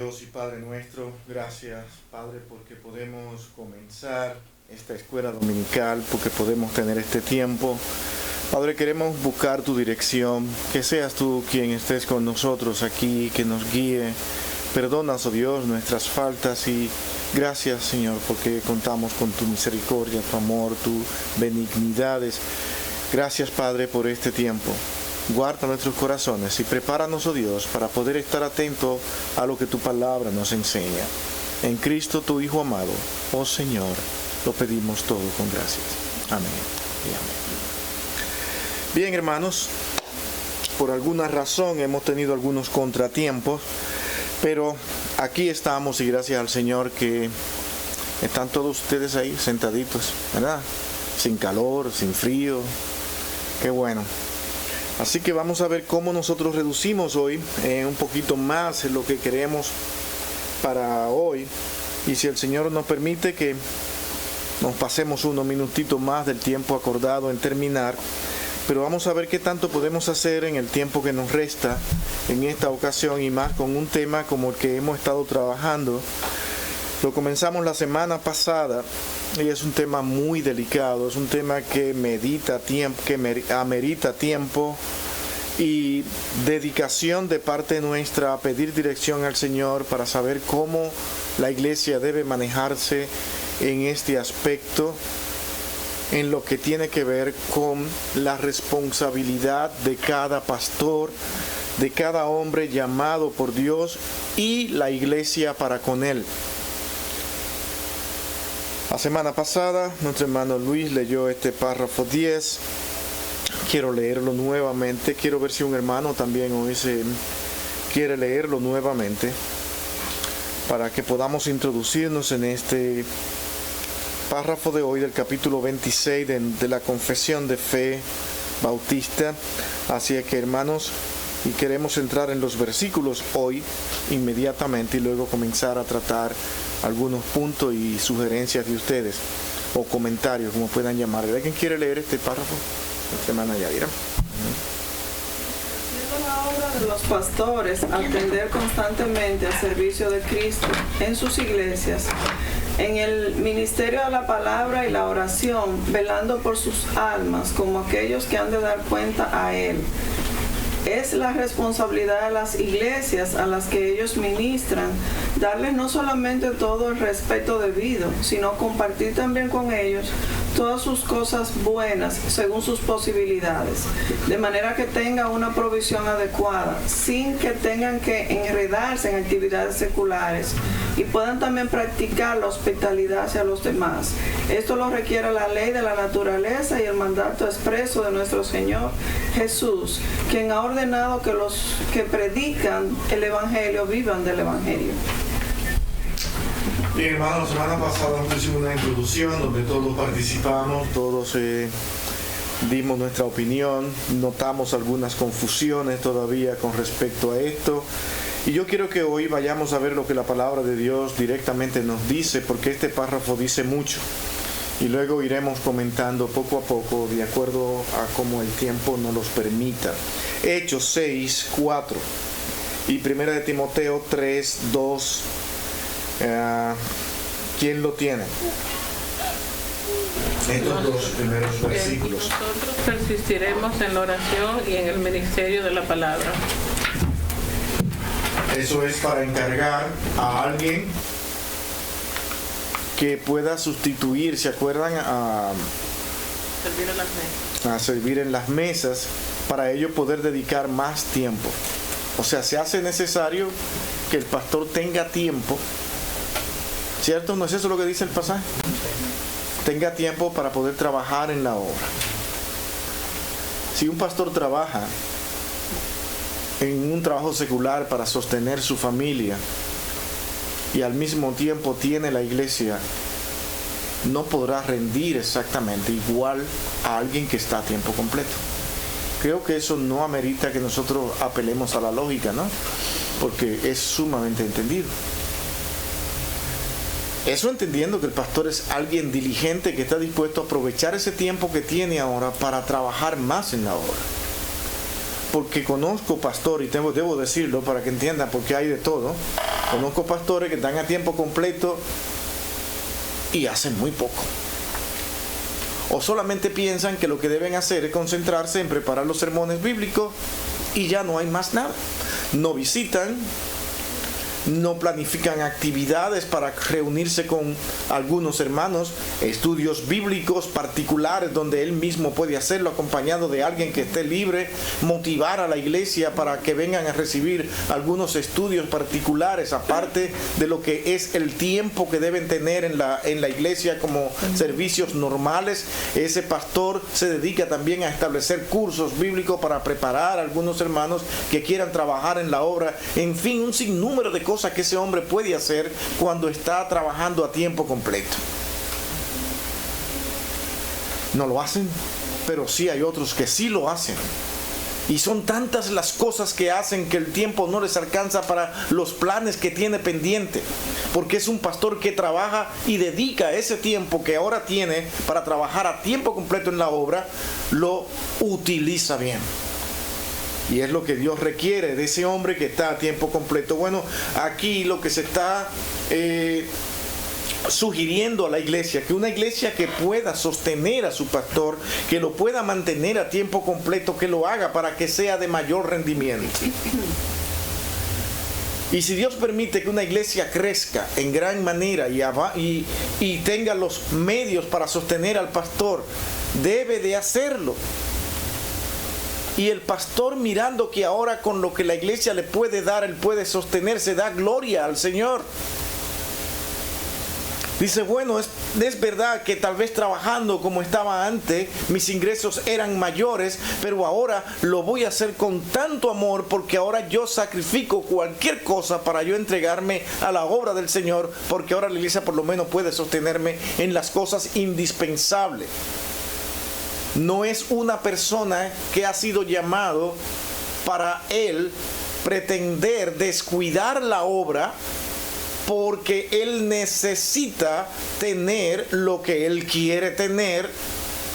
Dios y Padre nuestro, gracias Padre porque podemos comenzar esta escuela dominical, porque podemos tener este tiempo. Padre, queremos buscar tu dirección, que seas tú quien estés con nosotros aquí, que nos guíe. Perdonas, oh Dios, nuestras faltas y gracias, Señor, porque contamos con tu misericordia, tu amor, tus benignidades. Gracias, Padre, por este tiempo. Guarda nuestros corazones y prepáranos, oh Dios, para poder estar atentos a lo que tu palabra nos enseña. En Cristo, tu Hijo amado, oh Señor, lo pedimos todo con gracias. Amén y amén. Bien, hermanos, por alguna razón hemos tenido algunos contratiempos, pero aquí estamos y gracias al Señor que están todos ustedes ahí sentaditos, ¿verdad? Sin calor, sin frío. Qué bueno. Así que vamos a ver cómo nosotros reducimos hoy un poquito más lo que queremos para hoy. Y si el Señor nos permite que nos pasemos unos minutitos más del tiempo acordado en terminar. Pero vamos a ver qué tanto podemos hacer en el tiempo que nos resta en esta ocasión y más con un tema como el que hemos estado trabajando. Lo comenzamos la semana pasada y es un tema muy delicado, es un tema que amerita tiempo y dedicación de parte nuestra a pedir dirección al Señor para saber cómo la iglesia debe manejarse en este aspecto, en lo que tiene que ver con la responsabilidad de cada pastor, de cada hombre llamado por Dios y la iglesia para con él. La semana pasada, nuestro hermano Luis leyó este párrafo 10. Quiero leerlo nuevamente. Quiero ver si un hermano también hoy quiere leerlo nuevamente para que podamos introducirnos en este párrafo de hoy del capítulo 26 de la Confesión de Fe Bautista. Así que, hermanos, y queremos entrar en los versículos hoy inmediatamente y luego comenzar a tratar algunos puntos y sugerencias de ustedes o comentarios, como puedan llamar. ¿Alguien quiere leer este párrafo? Nuestra hermana Yadira. Siendo la obra de los pastores atender constantemente al servicio de Cristo en sus iglesias, en el ministerio de la palabra y la oración, velando por sus almas como aquellos que han de dar cuenta a Él. Es la responsabilidad de las iglesias a las que ellos ministran darles no solamente todo el respeto debido, sino compartir también con ellos todas sus cosas buenas según sus posibilidades, de manera que tenga una provisión adecuada, sin que tengan que enredarse en actividades seculares y puedan también practicar la hospitalidad hacia los demás. Esto lo requiere la ley de la naturaleza y el mandato expreso de nuestro Señor Jesús, quien ha ordenado que los que predican el Evangelio vivan del Evangelio. Bien, hermanos, la semana pasada hicimos una introducción donde todos participamos, todos dimos nuestra opinión, notamos algunas confusiones todavía con respecto a esto. Y yo quiero que hoy vayamos a ver lo que la palabra de Dios directamente nos dice, porque este párrafo dice mucho. Y luego iremos comentando poco a poco, de acuerdo a cómo el tiempo nos los permita. Hechos 6, 4 y 1 de Timoteo 3, 2. ¿Quién lo tiene? Estos dos primeros versículos. Nosotros persistiremos en la oración y en el ministerio de la palabra. Eso es para encargar a alguien que pueda sustituir, ¿se acuerdan? Servir en las mesas. A servir en las mesas, para ello poder dedicar más tiempo. O sea, se hace necesario que el pastor tenga tiempo, ¿cierto? ¿No es eso lo que dice el pasaje? Tenga tiempo para poder trabajar en la obra. Si un pastor trabaja en un trabajo secular para sostener su familia y al mismo tiempo tiene la iglesia, no podrá rendir exactamente igual a alguien que está a tiempo completo. Creo que eso no amerita que nosotros apelemos a la lógica, ¿no? Porque es sumamente entendido. Eso entendiendo que el pastor es alguien diligente que está dispuesto a aprovechar ese tiempo que tiene ahora para trabajar más en la obra. Porque conozco pastor, y debo decirlo para que entiendan, porque hay de todo, Conozco pastores que están a tiempo completo y hacen muy poco. O solamente piensan que lo que deben hacer es concentrarse en preparar los sermones bíblicos y ya no hay más nada. No visitan, no planifican actividades para reunirse con algunos hermanos, estudios bíblicos particulares donde él mismo puede hacerlo acompañado de alguien que esté libre, motivar a la iglesia para que vengan a recibir algunos estudios particulares aparte de lo que es el tiempo que deben tener en la iglesia como servicios normales. Ese pastor se dedica también a establecer cursos bíblicos para preparar a algunos hermanos que quieran trabajar en la obra. En fin, un sinnúmero de cosas que ese hombre puede hacer cuando está trabajando a tiempo completo. No lo hacen, pero sí hay otros que sí lo hacen. Y son tantas las cosas que hacen que el tiempo no les alcanza para los planes que tiene pendiente. Porque es un pastor que trabaja y dedica ese tiempo que ahora tiene para trabajar a tiempo completo en la obra, lo utiliza bien. Y es lo que Dios requiere de ese hombre que está a tiempo completo. Bueno, aquí lo que se está sugiriendo a la iglesia, que una iglesia que pueda sostener a su pastor, que lo pueda mantener a tiempo completo, que lo haga para que sea de mayor rendimiento. Y si Dios permite que una iglesia crezca en gran manera y tenga los medios para sostener al pastor, debe de hacerlo. Y el pastor, mirando que ahora con lo que la iglesia le puede dar, él puede sostenerse, da gloria al Señor. Dice, bueno, es verdad que tal vez trabajando como estaba antes, mis ingresos eran mayores, pero ahora lo voy a hacer con tanto amor porque ahora yo sacrifico cualquier cosa para yo entregarme a la obra del Señor, porque ahora la iglesia por lo menos puede sostenerme en las cosas indispensables. No es una persona que ha sido llamado para él pretender descuidar la obra porque él necesita tener lo que él quiere tener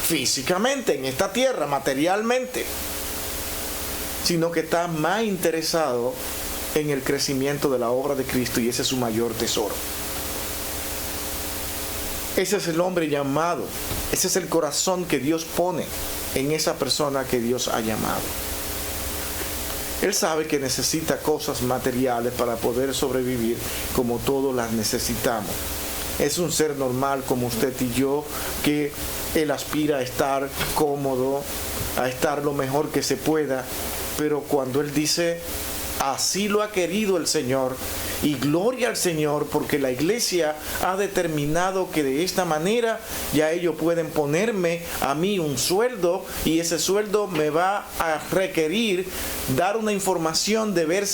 físicamente en esta tierra, materialmente, sino que está más interesado en el crecimiento de la obra de Cristo, y ese es su mayor tesoro. Ese es el hombre llamado. Ese es el corazón que Dios pone en esa persona que Dios ha llamado. Él sabe que necesita cosas materiales para poder sobrevivir, como todos las necesitamos. Es un ser normal como usted y yo, que él aspira a estar cómodo, a estar lo mejor que se pueda. Pero cuando él dice, así lo ha querido el Señor, y gloria al Señor, porque la iglesia ha determinado que de esta manera ya ellos pueden ponerme a mí un sueldo, y ese sueldo me va a requerir dar una información de ver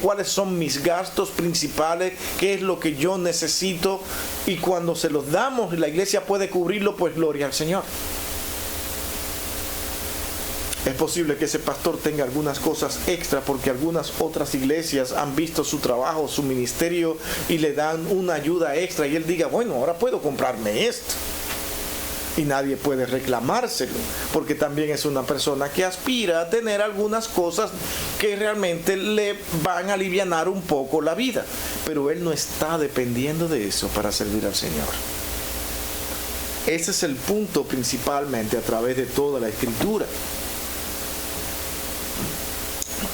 cuáles son mis gastos principales, qué es lo que yo necesito, y cuando se los damos y la iglesia puede cubrirlo, pues gloria al Señor. Es posible que ese pastor tenga algunas cosas extra porque algunas otras iglesias han visto su trabajo, su ministerio, y le dan una ayuda extra, y él diga, bueno, ahora puedo comprarme esto. Y nadie puede reclamárselo, porque también es una persona que aspira a tener algunas cosas que realmente le van a alivianar un poco la vida. Pero él no está dependiendo de eso para servir al Señor. Ese es el punto principalmente a través de toda la Escritura.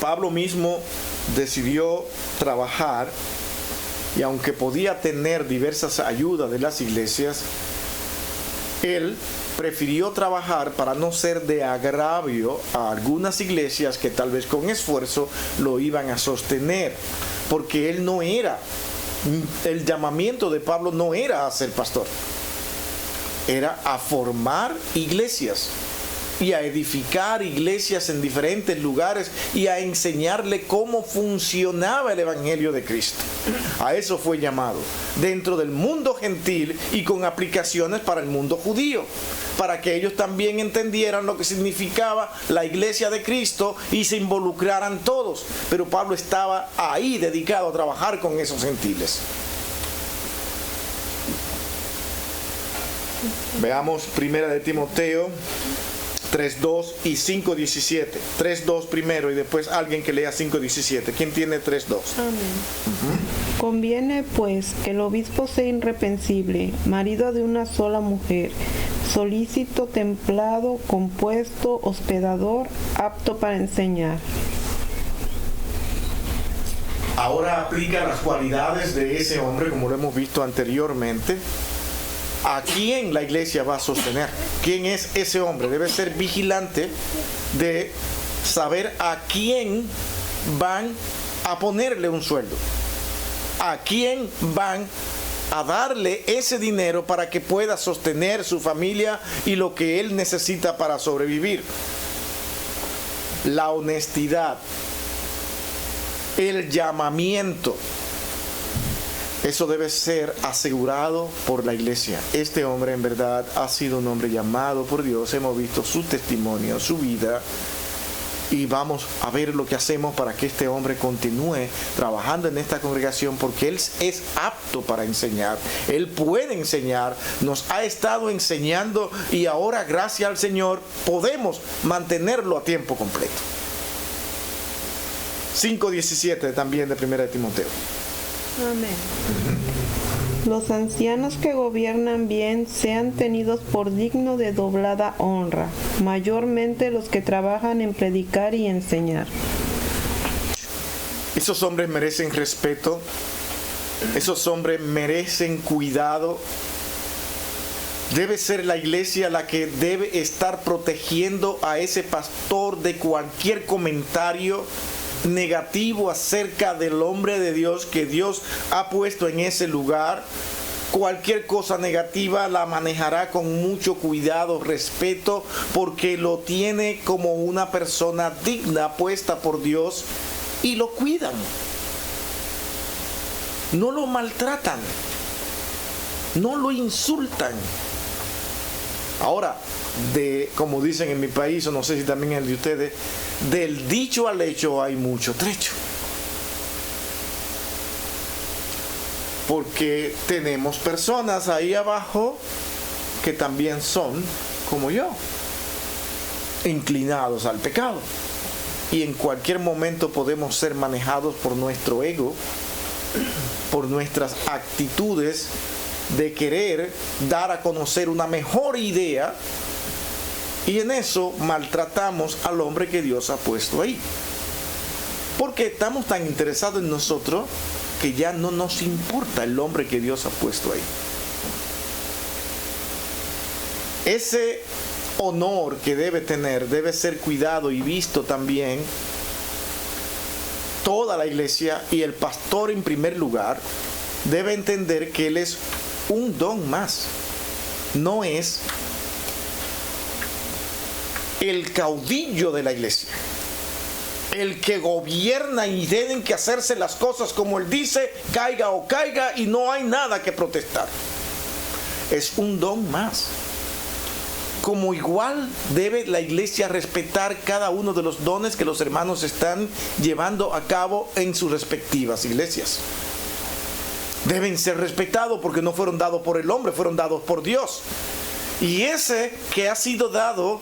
Pablo mismo decidió trabajar, y aunque podía tener diversas ayudas de las iglesias, él prefirió trabajar para no ser de agravio a algunas iglesias que tal vez con esfuerzo lo iban a sostener, porque el llamamiento de Pablo no era a ser pastor, era a formar iglesias y a edificar iglesias en diferentes lugares y a enseñarle cómo funcionaba el Evangelio de Cristo. A eso fue llamado, dentro del mundo gentil y con aplicaciones para el mundo judío, para que ellos también entendieran lo que significaba la iglesia de Cristo y se involucraran todos. Pero Pablo estaba ahí dedicado a trabajar con esos gentiles. Veamos 1 de Timoteo 3.2 y 5.17. 3.2 primero y después alguien que lea 5.17. ¿Quién tiene 3.2? Amén. Conviene, pues, que el obispo sea irreprensible, marido de una sola mujer, solícito, templado, compuesto, hospedador, apto para enseñar. Ahora aplica las cualidades de ese hombre, como lo hemos visto anteriormente. ¿A quién la iglesia va a sostener? ¿Quién es ese hombre? Debe ser vigilante de saber a quién van a ponerle un sueldo. ¿A quién van a darle ese dinero para que pueda sostener su familia y lo que él necesita para sobrevivir? La honestidad, el llamamiento, eso debe ser asegurado por la iglesia. Este hombre en verdad ha sido un hombre llamado por Dios. Hemos visto su testimonio, su vida, y vamos a ver lo que hacemos para que este hombre continúe trabajando en esta congregación, porque él es apto para enseñar. Él puede enseñar, nos ha estado enseñando y ahora, gracias al Señor, podemos mantenerlo a tiempo completo. 5.17 también de 1 de Timoteo. Amén. Los ancianos que gobiernan bien sean tenidos por digno de doblada honra, mayormente los que trabajan en predicar y enseñar. Esos hombres merecen respeto, esos hombres merecen cuidado. Debe ser la iglesia la que debe estar protegiendo a ese pastor de cualquier comentario negativo acerca del hombre de Dios que Dios ha puesto en ese lugar. Cualquier cosa negativa la manejará con mucho cuidado, respeto, porque lo tiene como una persona digna, puesta por Dios, y lo cuidan. No lo maltratan, no lo insultan. Ahora, como dicen en mi país, o no sé si también en el de ustedes, del dicho al hecho hay mucho trecho. Porque tenemos personas ahí abajo que también son como yo, inclinados al pecado. Y en cualquier momento podemos ser manejados por nuestro ego, por nuestras actitudes de querer dar a conocer una mejor idea, y en eso maltratamos al hombre que Dios ha puesto ahí. Porque estamos tan interesados en nosotros que ya no nos importa el hombre que Dios ha puesto ahí. Ese honor que debe tener debe ser cuidado y visto también toda la iglesia, y el pastor en primer lugar debe entender que él es un don más. No es el caudillo de la iglesia, el que gobierna y tienen que hacerse las cosas como él dice, caiga o caiga, y no hay nada que protestar. Es un don más. Como igual debe la iglesia respetar cada uno de los dones que los hermanos están llevando a cabo en sus respectivas iglesias. Deben ser respetados porque no fueron dados por el hombre, fueron dados por Dios. Y ese que ha sido dado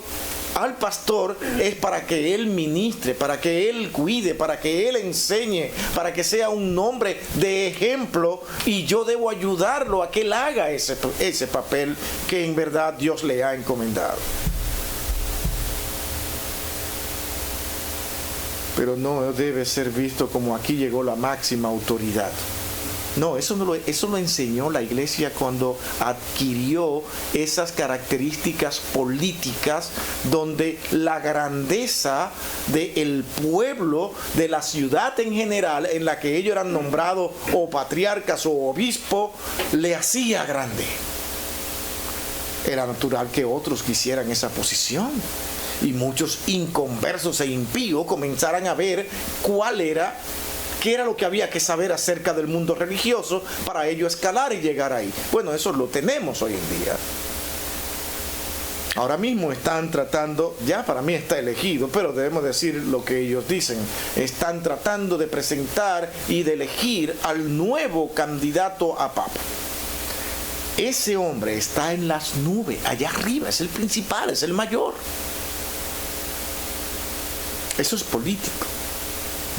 al pastor es para que él ministre, para que él cuide, para que él enseñe, para que sea un hombre de ejemplo, y yo debo ayudarlo a que él haga ese papel que en verdad Dios le ha encomendado. Pero no debe ser visto como aquí llegó la máxima autoridad. No, eso lo enseñó la iglesia cuando adquirió esas características políticas, donde la grandeza del pueblo, de la ciudad en general, en la que ellos eran nombrados o patriarcas o obispos, le hacía grande. Era natural que otros quisieran esa posición, y muchos inconversos e impíos comenzaran a ver qué era lo que había que saber acerca del mundo religioso para ello escalar y llegar ahí. Bueno, eso lo tenemos hoy en día. Ahora mismo están tratando, ya para mí está elegido, pero debemos decir lo que ellos dicen. Están tratando de presentar y de elegir al nuevo candidato a papa. Ese hombre está en las nubes, allá arriba, es el principal, es el mayor. Eso es político.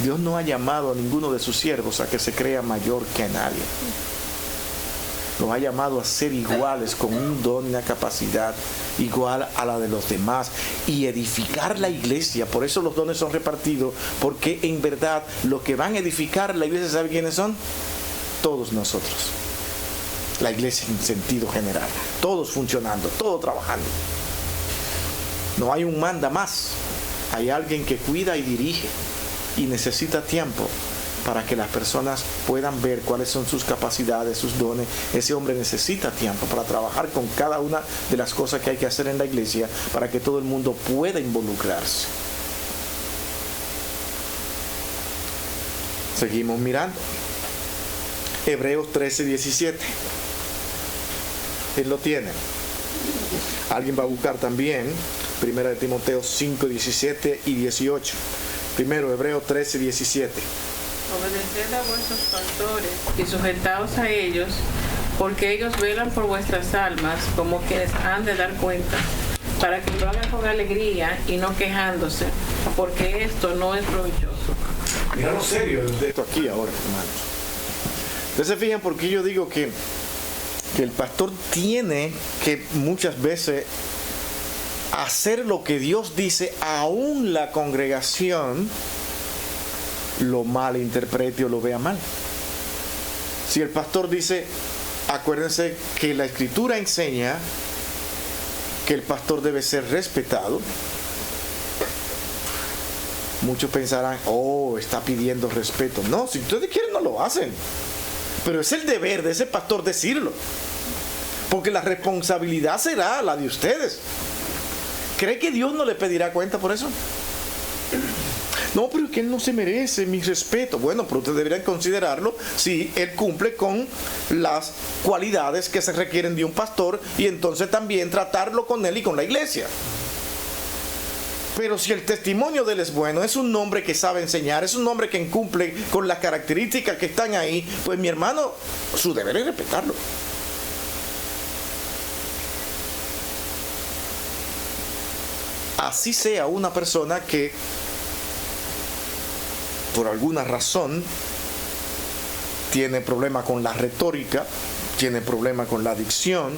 Dios no ha llamado a ninguno de sus siervos a que se crea mayor que nadie. Nos ha llamado a ser iguales, con un don y una capacidad igual a la de los demás, y edificar la iglesia. Por eso los dones son repartidos, porque en verdad los que van a edificar la iglesia, ¿saben quiénes son? Todos nosotros. La iglesia en sentido general. Todos funcionando, todos trabajando. No hay un manda más. Hay alguien que cuida y dirige, y necesita tiempo para que las personas puedan ver cuáles son sus capacidades, sus dones. Ese hombre necesita tiempo para trabajar con cada una de las cosas que hay que hacer en la iglesia, para que todo el mundo pueda involucrarse. Seguimos mirando. Hebreos 13:17. Él lo tiene. Alguien va a buscar también 1 de Timoteo 5:17 y 18. Primero, Hebreos 13:17. Obedeced a vuestros pastores y sujetaos a ellos, porque ellos velan por vuestras almas como quienes han de dar cuenta, para que lo hagan con alegría y no quejándose, porque esto no es provechoso. Mira lo serio de esto aquí ahora, hermanos. Ustedes se fijan porque yo digo que el pastor tiene que muchas veces hacer lo que Dios dice, aún la congregación lo malinterprete o lo vea mal. Si el pastor dice, acuérdense que la escritura enseña que el pastor debe ser respetado, muchos pensarán, oh, está pidiendo respeto. No, si ustedes quieren no lo hacen, pero es el deber de ese pastor decirlo, porque la responsabilidad será la de ustedes. ¿Cree que Dios no le pedirá cuenta por eso? No, pero es que él no se merece mi respeto. Bueno, pero ustedes deberían considerarlo si él cumple con las cualidades que se requieren de un pastor, y entonces también tratarlo con él y con la iglesia. Pero si el testimonio de él es bueno, es un hombre que sabe enseñar, es un hombre que cumple con las características que están ahí, pues mi hermano, su deber es respetarlo. Así sea una persona que por alguna razón tiene problema con la retórica, tiene problema con la dicción,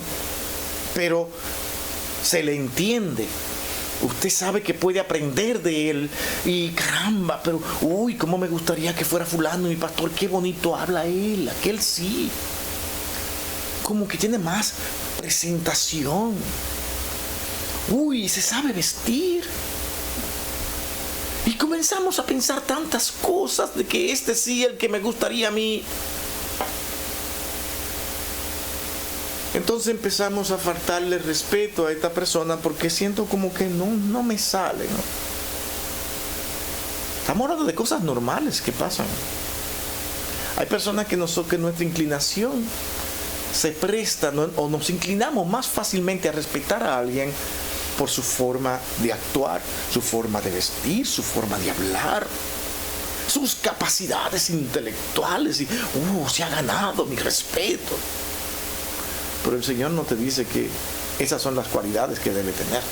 pero se le entiende. Usted sabe que puede aprender de él, y caramba, pero uy, cómo me gustaría que fuera fulano, mi pastor, qué bonito habla él, aquel sí, como que tiene más presentación, uy, se sabe vestir. Y comenzamos a pensar tantas cosas de que este sí, el que me gustaría a mí. Entonces empezamos a faltarle respeto a esta persona porque siento como que no me sale, ¿no? Estamos hablando de cosas normales que pasan. Hay personas que nuestra inclinación se presta, ¿no? O nos inclinamos más fácilmente a respetar a alguien por su forma de actuar, su forma de vestir, su forma de hablar, sus capacidades intelectuales, y se ha ganado mi respeto. Pero el Señor no te dice que esas son las cualidades que debe tener.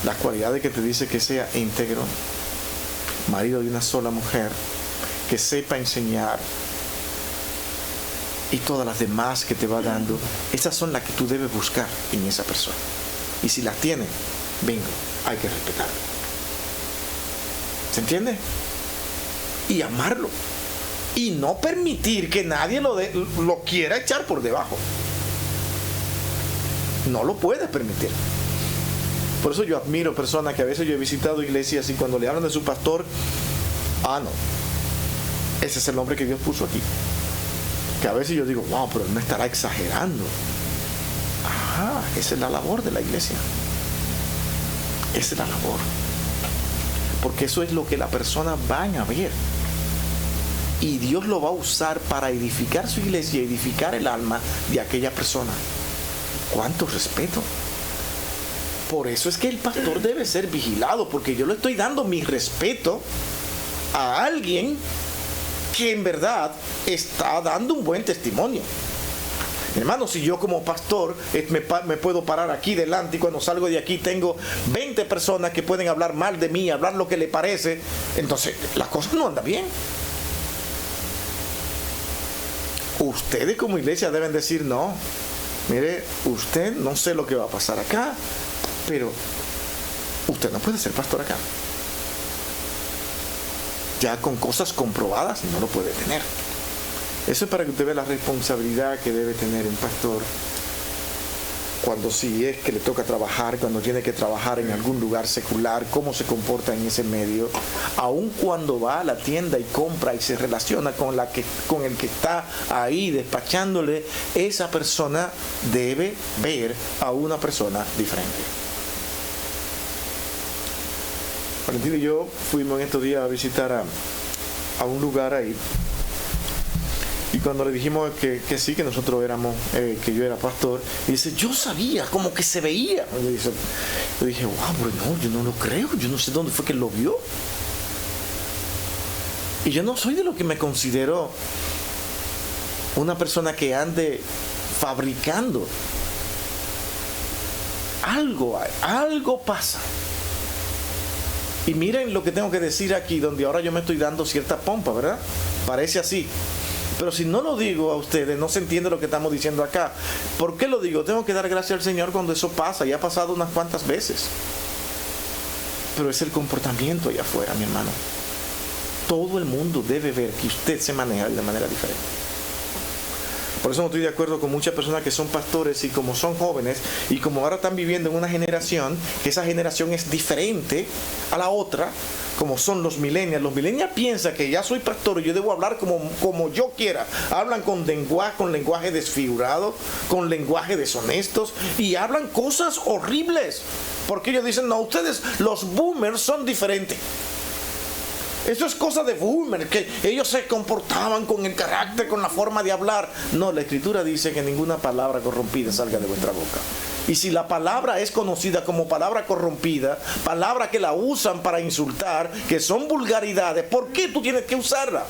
Las cualidades que te dice que sea íntegro, marido de una sola mujer, que sepa enseñar, y todas las demás que te va dando, esas son las que tú debes buscar en esa persona. Y si las tiene, vengo, hay que respetarlo. ¿Se entiende? Y amarlo. Y no permitir que nadie lo quiera echar por debajo. No lo puedes permitir. Por eso yo admiro personas que a veces yo he visitado iglesias y cuando le hablan de su pastor, no, ese es el nombre que Dios puso aquí. Que a veces yo digo, wow, pero él no estará exagerando. Esa es la labor de la iglesia. Esa es la labor. Porque eso es lo que la persona van a ver. Y Dios lo va a usar para edificar su iglesia, edificar el alma de aquella persona. ¡Cuánto respeto! Por eso es que el pastor debe ser vigilado, porque yo le estoy dando mi respeto a alguien que en verdad está dando un buen testimonio. Hermano, si yo como pastor me puedo parar aquí delante y cuando salgo de aquí tengo 20 personas que pueden hablar mal de mí, hablar lo que le parece, entonces la cosa no anda bien. Ustedes como iglesia deben decir, no, mire, usted no sé lo que va a pasar acá, pero usted no puede ser pastor acá. Ya con cosas comprobadas no lo puede tener. Eso es para que usted vea la responsabilidad que debe tener un pastor cuando sí es que le toca trabajar, cuando tiene que trabajar en algún lugar secular, cómo se comporta en ese medio, aun cuando va a la tienda y compra y se relaciona con el que está ahí despachándole, esa persona debe ver a una persona diferente. Valentín y yo fuimos en estos días a visitar a un lugar ahí. Y cuando le dijimos que sí, que nosotros éramos, que yo era pastor, y dice, yo sabía, como que se veía. Yo dije, wow, pero no, yo no lo creo, yo no sé dónde fue que lo vio. Y yo no soy de lo que me considero una persona que ande fabricando. Algo pasa. Y miren lo que tengo que decir aquí, donde ahora yo me estoy dando cierta pompa, ¿verdad? Parece así. Pero si no lo digo a ustedes, no se entiende lo que estamos diciendo acá. ¿Por qué lo digo? Tengo que dar gracias al Señor cuando eso pasa. Y ha pasado unas cuantas veces. Pero es el comportamiento allá afuera, mi hermano. Todo el mundo debe ver que usted se maneja de manera diferente. Por eso no estoy de acuerdo con muchas personas que son pastores y como son jóvenes y como ahora están viviendo en una generación, que esa generación es diferente a la otra, como son los millennials. Los millennials piensan que ya soy pastor y yo debo hablar como yo quiera. Hablan con lenguaje desfigurado, con lenguaje deshonestos y hablan cosas horribles. Porque ellos dicen, no, ustedes los boomers son diferentes. Eso es cosa de boomer, que ellos se comportaban con el carácter, con la forma de hablar. No, la Escritura dice que ninguna palabra corrompida salga de vuestra boca. Y si la palabra es conocida como palabra corrompida, palabra que la usan para insultar, que son vulgaridades, ¿por qué tú tienes que usarla?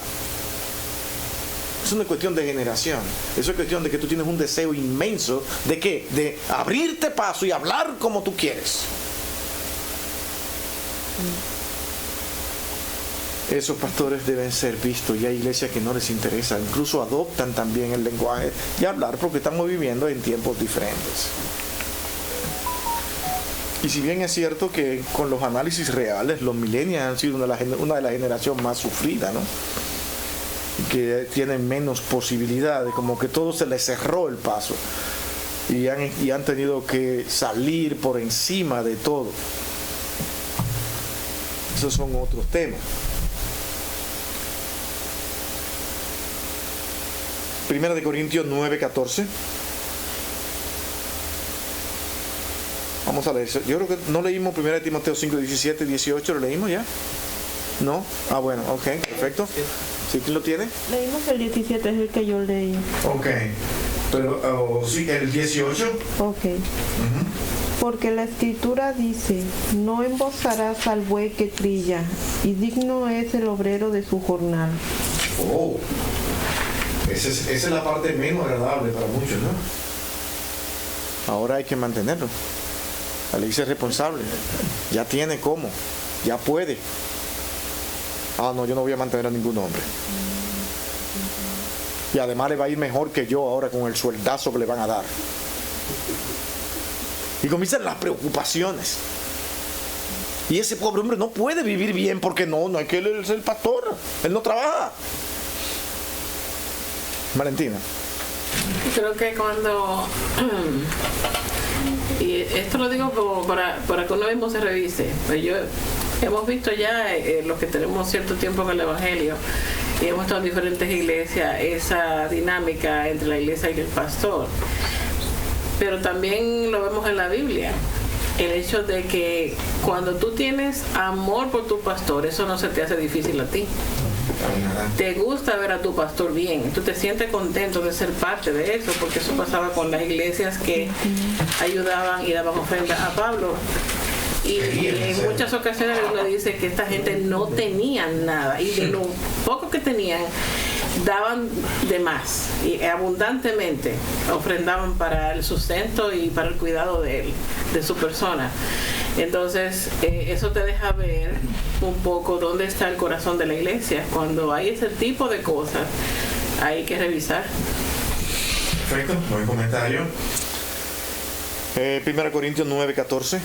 Es una cuestión de generación. Eso es cuestión de que tú tienes un deseo inmenso de ¿qué? De abrirte paso y hablar como tú quieres. Esos pastores deben ser vistos y hay iglesias que no les interesa, incluso adoptan también el lenguaje y hablar porque estamos viviendo en tiempos diferentes. Y si bien es cierto que con los análisis reales los millennials han sido una de las generaciones más sufridas, ¿no? Que tienen menos posibilidades, como que todo se les cerró el paso y han tenido que salir por encima de todo. Esos son otros temas. Primera de Corintios 9:14. Vamos a leer eso. Yo creo que no leímos Primera de Timoteo 5:17, 18. ¿Lo leímos ya? ¿No? Ah, bueno, ok, perfecto. ¿Sí quién lo tiene? Leímos el 17, es el que yo leí. Ok. Pero, sí, el 18. Ok. Porque la Escritura dice, no embozarás al buey que trilla, y digno es el obrero de su jornal. Oh. Esa es la parte menos agradable para muchos, ¿no? Ahora hay que mantenerlo. La ley es responsable. Ya tiene cómo. Ya puede. Ah, no, yo no voy a mantener a ningún hombre. Y además le va a ir mejor que yo ahora con el sueldazo que le van a dar. Y comienzan las preocupaciones. Y ese pobre hombre no puede vivir bien porque no es que él es el pastor. Él no trabaja. Valentina. Creo que cuando, y esto lo digo como para que uno mismo se revise, pues hemos visto ya los que tenemos cierto tiempo en el Evangelio y hemos estado en diferentes iglesias, esa dinámica entre la iglesia y el pastor, pero también lo vemos en la Biblia, el hecho de que cuando tú tienes amor por tu pastor, eso no se te hace difícil a ti. Te gusta ver a tu pastor bien, tú te sientes contento de ser parte de eso, porque eso pasaba con las iglesias que ayudaban y daban ofrenda a Pablo. Y en muchas ocasiones uno dice que esta gente no tenía nada, y de lo poco que tenían, daban de más y abundantemente ofrendaban para el sustento y para el cuidado de él, de su persona. Entonces, eso te deja ver un poco dónde está el corazón de la iglesia. Cuando hay ese tipo de cosas, hay que revisar. Perfecto, buen comentario. 1 Corintios 9:14.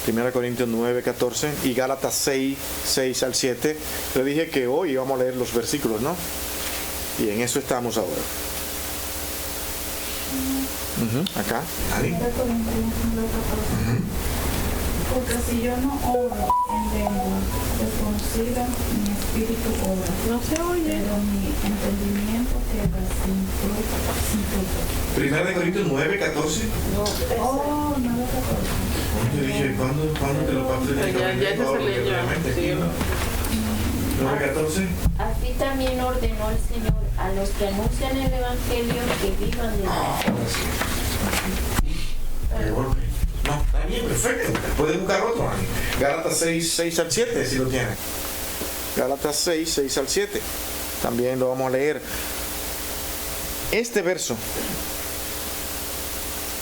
1 Corintios 9:14 y Gálatas 6 al 7. Le dije que hoy íbamos a leer los versículos, ¿no? Y en eso estamos ahora. Acá. ¿Ali? Porque si yo no oro en lengua desconocida, mi espíritu ora. No se oye. Pero mi entendimiento queda sin fruto. 1 Corintios 9:14. Oh, 9:14. Yo dije, ¿cuándo te lo pasé? Ya se leyó. 9:14. Así también ordenó el Señor a los que anuncian el Evangelio que vivan de la No, está bien, perfecto. Puedes buscar otro. Gálatas 6 al 7, si lo tienes. Gálatas 6 al 7. También lo vamos a leer. Este verso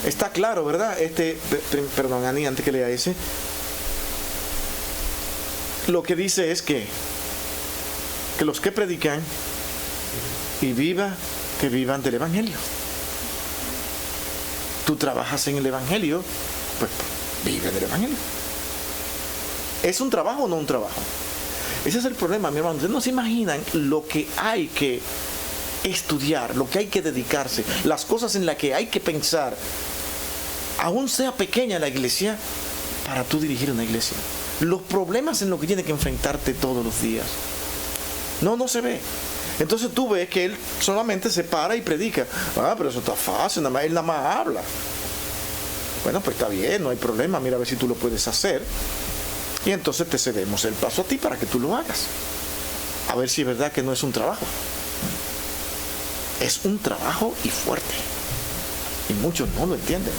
está claro, ¿verdad? Perdón, Ani, antes que lea ese. Lo que dice es que los que predican que vivan del Evangelio. Tú trabajas en el Evangelio, pues vive del Evangelio. ¿Es un trabajo o no un trabajo? Ese es el problema, mi hermano. Ustedes no se imaginan lo que hay que estudiar, lo que hay que dedicarse, las cosas en las que hay que pensar, aún sea pequeña la iglesia, para tú dirigir una iglesia. Los problemas en los que tienes que enfrentarte todos los días. No se ve. Entonces tú ves que él solamente se para y predica. Pero eso está fácil, él nada más habla. Bueno, pues está bien, no hay problema, mira a ver si tú lo puedes hacer. Y entonces te cedemos el paso a ti para que tú lo hagas. A ver si es verdad que no es un trabajo. Es un trabajo y fuerte. Y muchos no lo entienden.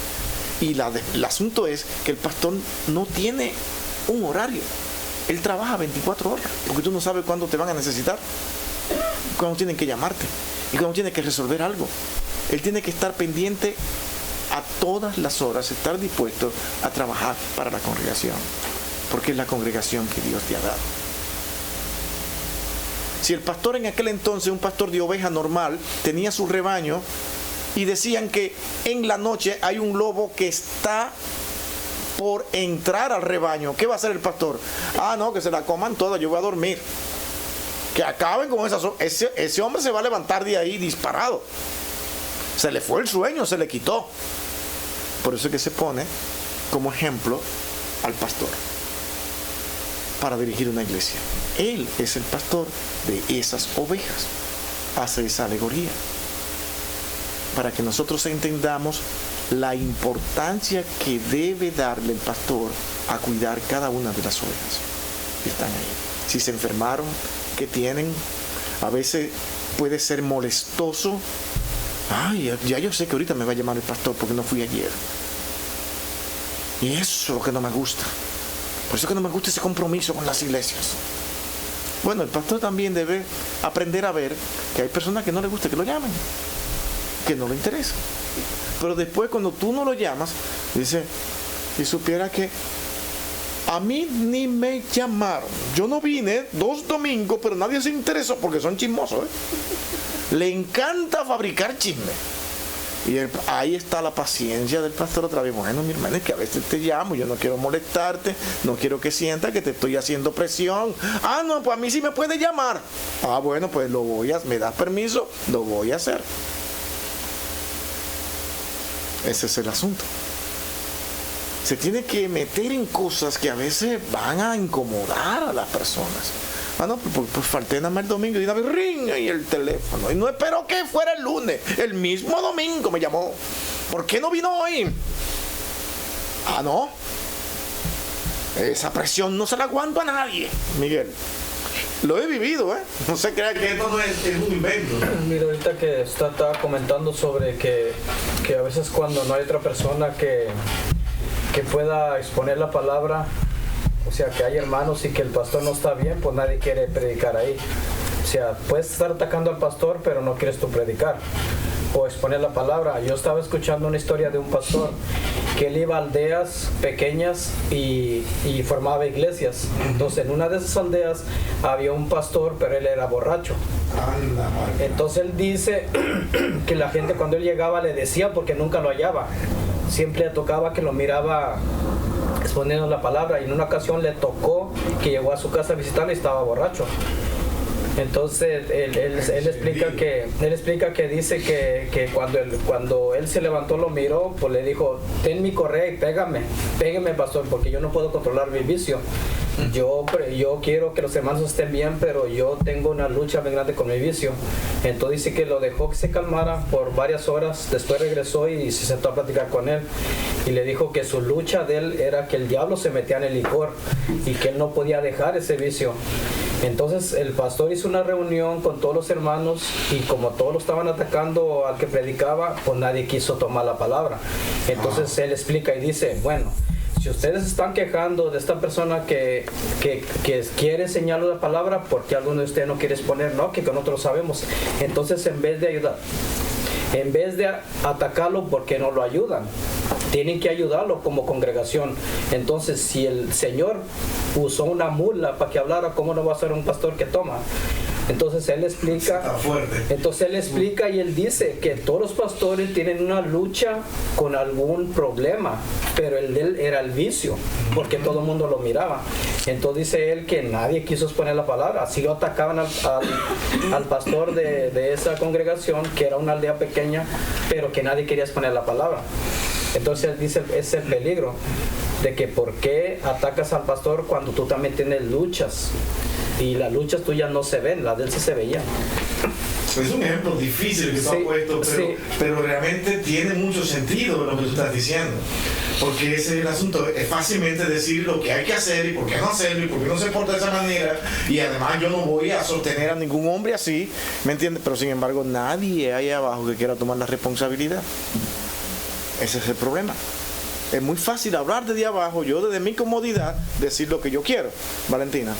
Y el asunto es que el pastor no tiene un horario. Él trabaja 24 horas, porque tú no sabes cuándo te van a necesitar, cuándo tienen que llamarte y cuándo tienes que resolver algo. Él tiene que estar pendiente a todas las horas, estar dispuesto a trabajar para la congregación, porque es la congregación que Dios te ha dado. Si el pastor en aquel entonces, un pastor de oveja normal, tenía su rebaño y decían que en la noche hay un lobo que está por entrar al rebaño, ¿qué va a hacer el pastor? No, que se la coman todas, yo voy a dormir. Que acaben con ese hombre se va a levantar de ahí disparado. Se le fue el sueño, se le quitó. Por eso es que se pone como ejemplo al pastor para dirigir una iglesia. Él es el pastor de esas ovejas. Hace esa alegoría para que nosotros entendamos la importancia que debe darle el pastor a cuidar cada una de las ovejas que están ahí. Si se enfermaron, que tienen, a veces puede ser molestoso. Ya yo sé que ahorita me va a llamar el pastor porque no fui ayer. Y eso es lo que no me gusta. Por eso que no me gusta ese compromiso con las iglesias. Bueno, el pastor también debe aprender a ver que hay personas que no les gusta que lo llamen, que no le interesa. Pero después cuando tú no lo llamas, dice, si supiera que a mí ni me llamaron. Yo no vine 2 domingos, pero nadie se interesó porque son chismosos, Le encanta fabricar chisme. Y ahí está la paciencia del pastor otra vez. Bueno, mi hermano, es que a veces te llamo, yo no quiero molestarte, no quiero que sientas que te estoy haciendo presión. No, pues a mí sí me puede llamar. Bueno, pues me das permiso, lo voy a hacer. Ese es el asunto. Se tiene que meter en cosas que a veces van a incomodar a las personas. Pues falté nada más el domingo y una vez ring y el teléfono. Y no espero que fuera el lunes. El mismo domingo me llamó. ¿Por qué no vino hoy? No. Esa presión no se la aguanto a nadie, Miguel. Lo he vivido, No se crea que esto no es un invento. Mira, ahorita que estaba comentando sobre que a veces cuando no hay otra persona que pueda exponer la palabra, O sea, que hay hermanos y que el pastor no está bien, pues nadie quiere predicar ahí. O sea, puedes estar atacando al pastor, pero no quieres tú predicar o exponer la palabra. Yo estaba escuchando una historia de un pastor que él iba a aldeas pequeñas y formaba iglesias. Entonces en una de esas aldeas había un pastor, pero él era borracho. Entonces él dice que la gente cuando él llegaba le decía, porque nunca lo hallaba, siempre le tocaba que lo miraba exponiendo la palabra, y en una ocasión le tocó que llegó a su casa a visitarle y estaba borracho. Entonces él explica que dice que cuando él se levantó, lo miró, pues le dijo: ten mi correa y pégame, pastor, porque yo no puedo controlar mi vicio. Yo quiero que los hermanos estén bien, pero yo tengo una lucha muy grande con mi vicio. Entonces dice que lo dejó que se calmara por varias horas. Después regresó y se sentó a platicar con él, y le dijo que su lucha de él era que el diablo se metía en el licor y que él no podía dejar ese vicio. Entonces el pastor hizo una reunión con todos los hermanos, y como todos lo estaban atacando al que predicaba, pues nadie quiso tomar la palabra. Entonces él explica y dice: bueno, si ustedes están quejando de esta persona que quiere enseñarles la palabra, ¿por qué alguno de ustedes no quiere exponer? No, que nosotros sabemos. Entonces, en vez de ayudar, en vez de atacarlo, ¿por qué no lo ayudan? Tienen que ayudarlo como congregación. Entonces, si el Señor usó una mula para que hablara, ¿cómo no va a ser un pastor que toma? Entonces él explica y él dice que todos los pastores tienen una lucha con algún problema, pero el de él era el vicio, porque todo el mundo lo miraba. Entonces dice él que nadie quiso exponer la palabra, así lo atacaban al pastor de esa congregación, que era una aldea pequeña, pero que nadie quería exponer la palabra. Entonces él dice, es el peligro de que por qué atacas al pastor cuando tú también tienes luchas. Y las luchas tuyas no se ven, las de él sí se veían. Es un ejemplo difícil que tú has puesto, pero realmente tiene mucho sentido lo que tú estás diciendo. Porque ese es el asunto. Es fácilmente decir lo que hay que hacer y por qué no hacerlo y por qué no se porta de esa manera. Y además yo no voy a sostener a ningún hombre así, ¿me entiendes? Pero sin embargo nadie ahí abajo que quiera tomar la responsabilidad. Ese es el problema. Es muy fácil hablar desde abajo, yo desde mi comodidad, decir lo que yo quiero. Valentina.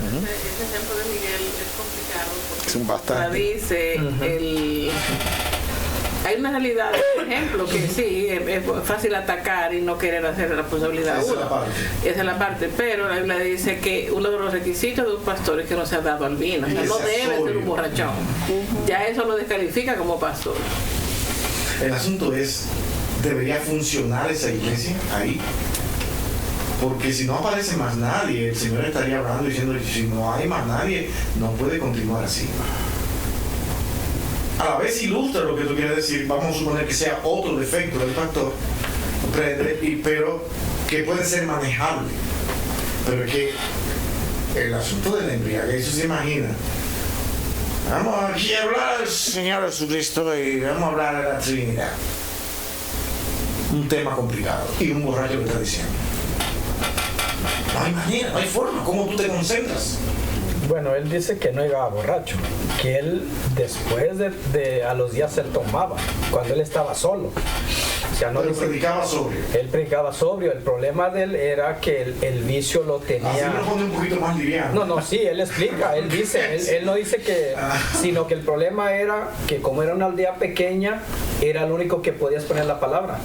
Ese ejemplo de Miguel es complicado porque es un bastante. Dice hay una realidad, por ejemplo, que sí, es fácil atacar y no querer hacer la responsabilidad uno. Esa es la parte. Pero la Biblia dice que uno de los requisitos de un pastor es que no sea dado al vino. O sea, no debe ser un borrachón. Ya eso lo descalifica como pastor. El asunto es, ¿debería funcionar esa iglesia ahí? Porque si no aparece más nadie, el Señor estaría hablando y diciendo: si no hay más nadie, no puede continuar así. A la vez ilustra lo que tú quieres decir. Vamos a suponer que sea otro defecto del pastor, pero que puede ser manejable. Pero es que el asunto de la embriaguez, eso se imagina. Vamos aquí a hablar del Señor Jesucristo y vamos a hablar de la Trinidad. Un tema complicado. Y un borracho que está diciendo: no hay manera, no hay forma. ¿Cómo tú te concentras? Bueno, él dice que no llegaba borracho, que él después de a los días él tomaba, cuando él estaba solo. O sea, no pero predicaba sobrio. Él predicaba sobrio. El problema de él era que el vicio lo tenía. Así lo pone un poquito más liviano. No, sí, él explica, él dice, él no dice que, sino que el problema era que como era una aldea pequeña, era el único que podía exponer la palabra.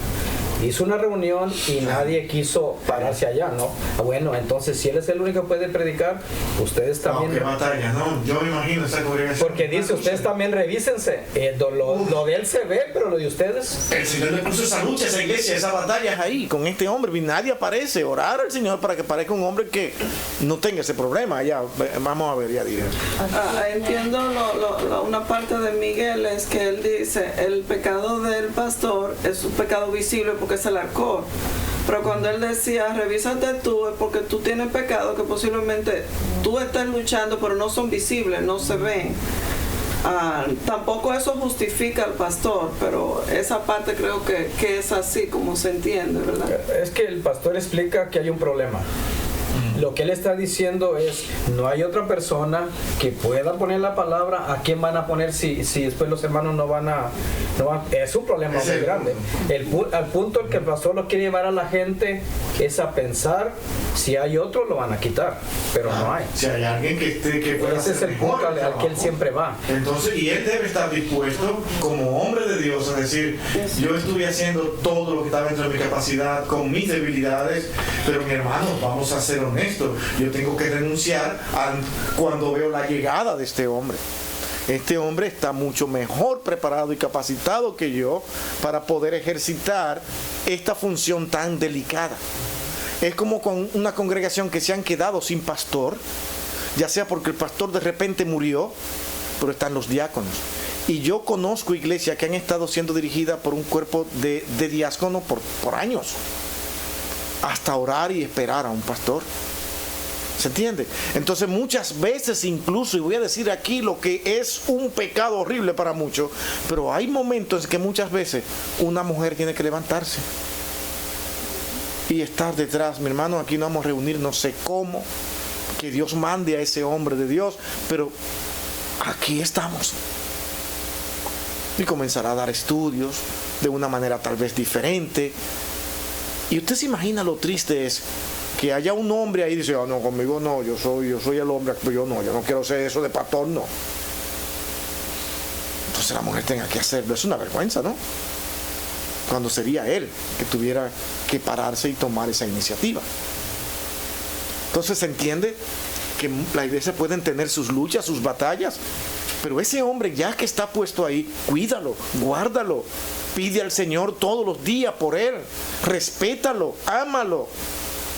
Hizo una reunión y nadie quiso pararse allá, ¿no? Bueno, entonces si él es el único que puede predicar, ustedes también... qué batalla, ¿no? Yo me imagino esa congregación. Porque dice, ustedes también revísense. Lo de él se ve, pero lo de ustedes... El Señor le puso esa lucha, esa iglesia, esa batalla ahí, con este hombre, y nadie aparece. Orar al Señor para que parezca un hombre que no tenga ese problema. Ya, vamos a ver, ya diré. Entiendo una parte de Miguel, es que él dice, el pecado del pastor es un pecado visible porque es el alcohol. Pero cuando él decía, revísate tú, es porque tú tienes pecados que posiblemente tú estás luchando, pero no son visibles, no se ven. Tampoco eso justifica al pastor, pero esa parte creo que es así como se entiende, ¿verdad? Es que el pastor explica que hay un problema. Lo que él está diciendo es, no hay otra persona que pueda poner la palabra. ¿A quién van a poner si después los hermanos no van a... Es un problema muy grande. Al punto que el pastor lo quiere llevar a la gente es a pensar, si hay otro lo van a quitar, pero no hay. Si hay alguien que pueda ese es el punto al que él siempre va. Entonces, y él debe estar dispuesto como hombre de Dios a decir, yo estuve haciendo todo lo que estaba dentro de mi capacidad con mis debilidades, pero mi hermano, vamos a ser honestos, yo tengo que renunciar cuando veo la llegada de este hombre. Este hombre está mucho mejor preparado y capacitado que yo para poder ejercitar esta función tan delicada. Es como con una congregación que se han quedado sin pastor, ya sea porque el pastor de repente murió, pero están los diáconos. Y yo conozco iglesias que han estado siendo dirigidas por un cuerpo de diácono por años, hasta orar y esperar a un pastor. ¿Se entiende? Entonces muchas veces incluso, y voy a decir aquí lo que es un pecado horrible para muchos, pero hay momentos en que muchas veces una mujer tiene que levantarse y estar detrás. Mi hermano, aquí no vamos a reunir, no sé cómo, que Dios mande a ese hombre de Dios, pero aquí estamos. Y comenzará a dar estudios de una manera tal vez diferente. Y usted se imagina lo triste es que haya un hombre ahí y dice, no, conmigo no, yo soy el hombre, pero yo no quiero hacer eso de pastor, no. Entonces la mujer tenga que hacerlo, es una vergüenza, ¿no? Cuando sería él que tuviera que pararse y tomar esa iniciativa. Entonces se entiende que la iglesia pueden tener sus luchas, sus batallas, pero ese hombre ya que está puesto ahí, cuídalo, guárdalo, pide al Señor todos los días por él, respétalo, ámalo.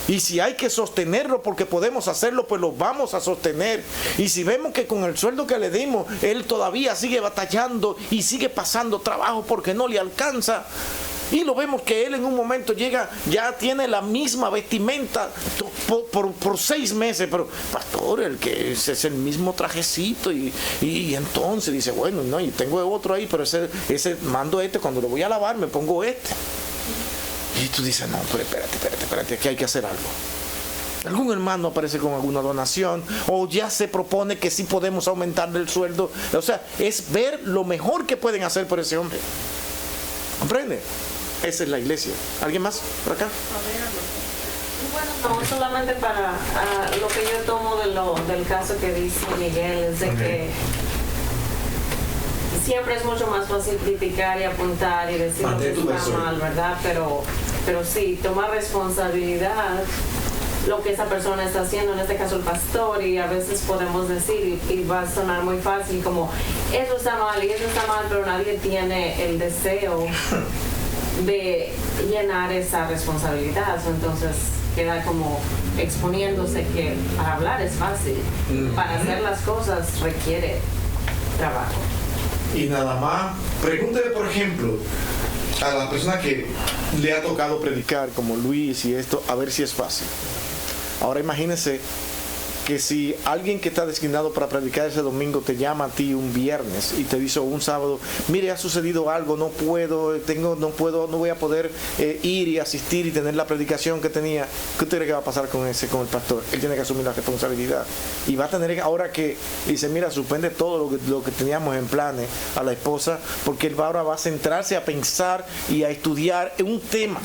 Y si hay que sostenerlo porque podemos hacerlo, pues lo vamos a sostener. Y si vemos que con el sueldo que le dimos, él todavía sigue batallando y sigue pasando trabajo porque no le alcanza, y lo vemos que él en un momento llega, ya tiene la misma vestimenta por 6 meses, pero pastor, el que es el mismo trajecito, y entonces dice, bueno, no, y tengo otro ahí, pero ese mando cuando lo voy a lavar me pongo y tú dices, no, pero espérate, que hay que hacer algo. Algún hermano aparece con alguna donación, o ya se propone que sí podemos aumentarle el sueldo. O sea, es ver lo mejor que pueden hacer por ese hombre. ¿Comprende? Esa es la iglesia. ¿Alguien más por acá? Bueno, no, solamente para lo que yo tomo del caso que dice Miguel, es de que siempre es mucho más fácil criticar y apuntar y decir lo que está mal, ¿verdad? Pero sí, tomar responsabilidad lo que esa persona está haciendo, en este caso el pastor, y a veces podemos decir, y va a sonar muy fácil, como eso está mal y eso está mal, pero nadie tiene el deseo de llenar esa responsabilidad. Entonces queda como exponiéndose que para hablar es fácil, para hacer las cosas requiere trabajo. Y nada más, pregúntele por ejemplo a la persona que le ha tocado predicar como Luis y esto, a ver si es fácil. Ahora imagínense que si alguien que está designado para predicar ese domingo te llama a ti un viernes y te dice un sábado, mire, ha sucedido algo, no voy a poder ir y asistir y tener la predicación que tenía. ¿Qué usted cree que va a pasar con el pastor? Él tiene que asumir la responsabilidad y va a tener, ahora que dice, mira, suspende todo lo que teníamos en planes a la esposa, porque él ahora va a centrarse a pensar y a estudiar un tema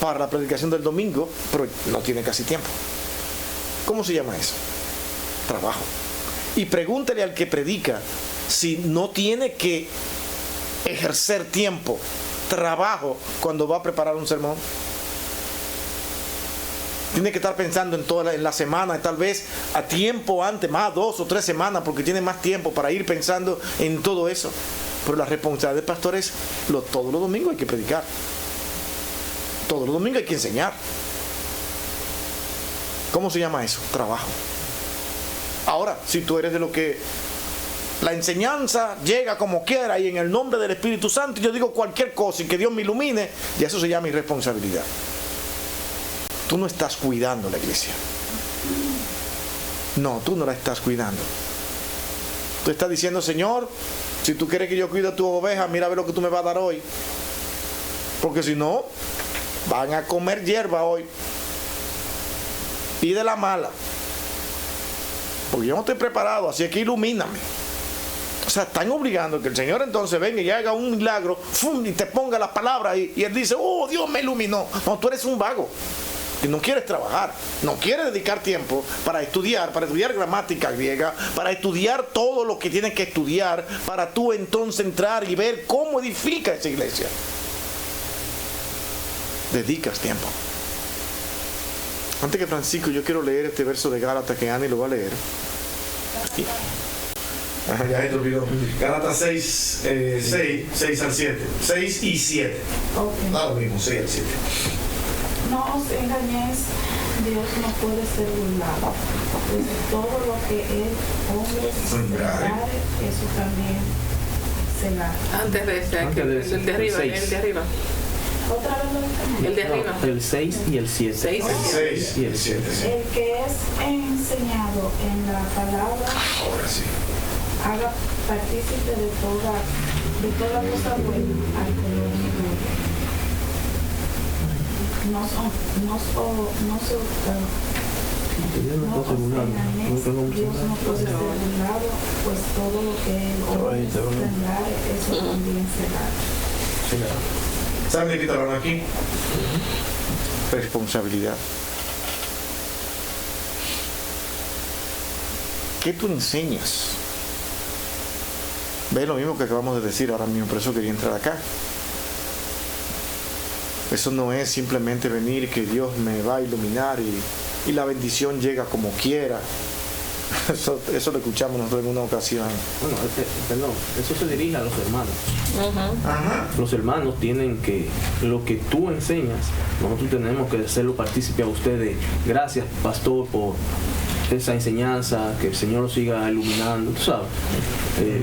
para la predicación del domingo, pero no tiene casi tiempo. ¿Cómo se llama eso? Trabajo. Y pregúntele al que predica si no tiene que ejercer tiempo, trabajo, cuando va a preparar un sermón. Tiene que estar pensando en la semana, tal vez a tiempo antes, más 2 o 3 semanas, porque tiene más tiempo para ir pensando en todo eso. Pero la responsabilidad del pastor es, todos los domingos hay que predicar. Todos los domingos hay que enseñar. ¿Cómo se llama eso? Trabajo. Ahora, si tú eres de lo que la enseñanza llega como quiera y en el nombre del Espíritu Santo yo digo cualquier cosa y que Dios me ilumine, y eso se llama irresponsabilidad. Tú no estás cuidando la iglesia. No, tú no la estás cuidando. Tú estás diciendo, Señor, si tú quieres que yo cuide a tu oveja, mira a ver lo que tú me vas a dar hoy. Porque si no, van a comer hierba hoy. y de la mala. Porque yo no estoy preparado, así que ilumíname. O sea, están obligando a que el Señor entonces venga y haga un milagro, ¡fum!, y te ponga la palabra y él dice, oh, Dios me iluminó. No, tú eres un vago y no quieres trabajar, no quieres dedicar tiempo para estudiar gramática griega, para estudiar todo lo que tienes que estudiar, para tú entonces entrar y ver cómo edifica esa iglesia. Dedicas tiempo. Antes que Francisco, yo quiero leer este verso de Gálatas que Ani lo va a leer. Ya se te olvidó. Gálatas 6 al 7. 6 y 7. Okay. Da lo mismo, 6 al 7. No os engañéis, Dios no puede ser burlado. Pues todo lo que el hombre sembrare, eso también será. Antes de ese, el de arriba, el de arriba. Otra vez lo dije. El de arriba. El 6 y el 7. 6 y el 7. El que es enseñado en la palabra, ahora sí, haga partícipe de toda cosa buena al que lo envíe. No se engañéis, Dios no puede ser burlado, pues todo lo que el hombre sembrare, eso también será. ¿Saben de qué estaban aquí? Responsabilidad. ¿Qué tú enseñas? Ve lo mismo que acabamos de decir ahora mismo, por eso quería entrar acá. Eso no es simplemente venir que Dios me va a iluminar y la bendición llega como quiera. Eso lo escuchamos nosotros en una ocasión. Bueno, perdón, eso se dirige a los hermanos. Ajá. Los hermanos tienen que, lo que tú enseñas, nosotros tenemos que hacerlo partícipe a ustedes. Gracias, pastor, por esa enseñanza, que el Señor lo siga iluminando, tú sabes.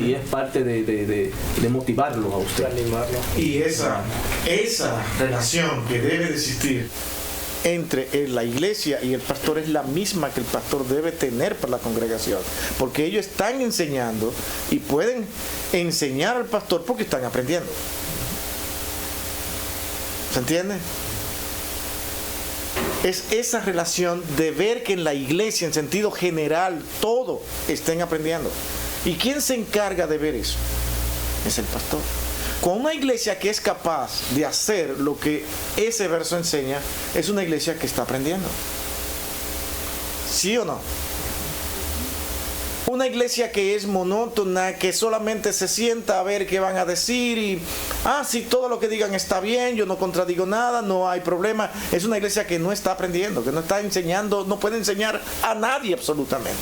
Y es parte de motivarlo a usted. Animarlo. Y esa relación que debe de existir entre la iglesia y el pastor es la misma que el pastor debe tener para la congregación, porque ellos están enseñando y pueden enseñar al pastor porque están aprendiendo. ¿Se entiende? Es esa relación de ver que en la iglesia en sentido general todo estén aprendiendo. ¿Y quién se encarga de ver eso? Es el pastor. Con una iglesia que es capaz de hacer lo que ese verso enseña, es una iglesia que está aprendiendo. ¿Sí o no? Una iglesia que es monótona, que solamente se sienta a ver qué van a decir y, sí, todo lo que digan está bien, yo no contradigo nada, no hay problema. Es una iglesia que no está aprendiendo, que no está enseñando, no puede enseñar a nadie absolutamente.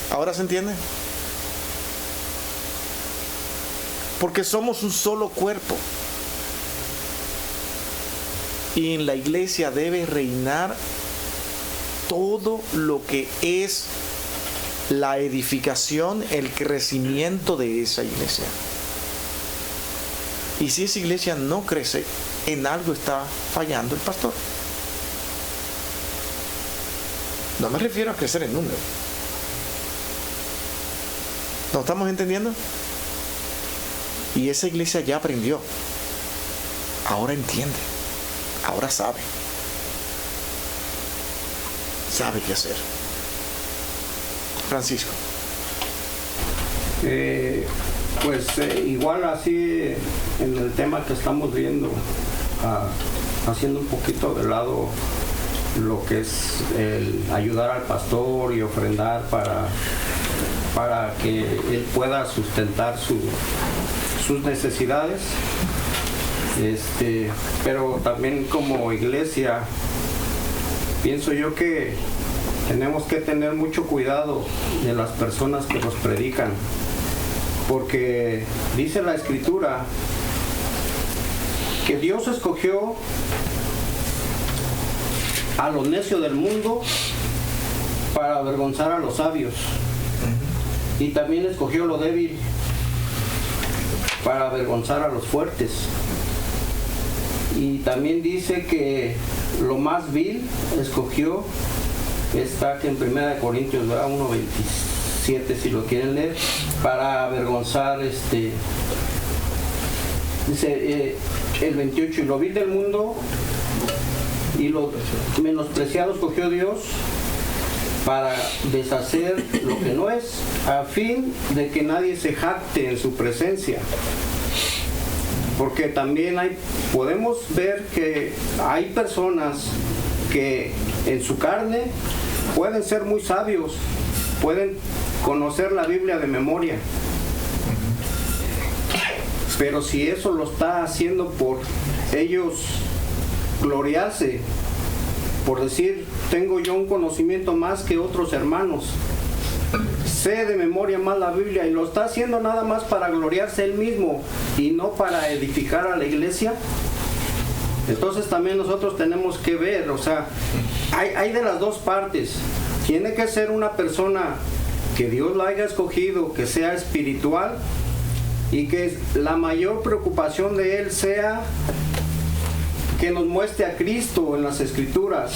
¿Ahora se entiende? Porque somos un solo cuerpo. Y en la iglesia debe reinar todo lo que es la edificación, el crecimiento de esa iglesia. Y si esa iglesia no crece, en algo está fallando el pastor. No me refiero a crecer en número. ¿No estamos entendiendo? Y esa iglesia ya aprendió. Ahora entiende. Ahora sabe. Sabe qué hacer. Francisco. Igual así en el tema que estamos viendo, haciendo un poquito de lado lo que es el ayudar al pastor y ofrendar para que él pueda sustentar sus necesidades, pero también como iglesia pienso yo que tenemos que tener mucho cuidado de las personas que nos predican, porque dice la Escritura que Dios escogió a lo necio del mundo para avergonzar a los sabios, y también escogió lo débil para avergonzar a los fuertes. Y también dice que lo más vil escogió, está que en 1 Corintios 1:27, si lo quieren leer, para avergonzar, dice el 28, y lo vil del mundo y lo menospreciado escogió Dios para deshacer lo que no es, a fin de que nadie se jacte en su presencia. Porque también podemos ver que hay personas que en su carne pueden ser muy sabios, pueden conocer la Biblia de memoria. Pero si eso lo está haciendo por ellos gloriarse, por decir, tengo yo un conocimiento más que otros hermanos, sé de memoria más la Biblia, y lo está haciendo nada más para gloriarse él mismo y no para edificar a la iglesia, entonces también nosotros tenemos que ver, o sea, hay de las dos partes. Tiene que ser una persona que Dios la haya escogido, que sea espiritual, y que la mayor preocupación de él sea que nos muestre a Cristo en las Escrituras,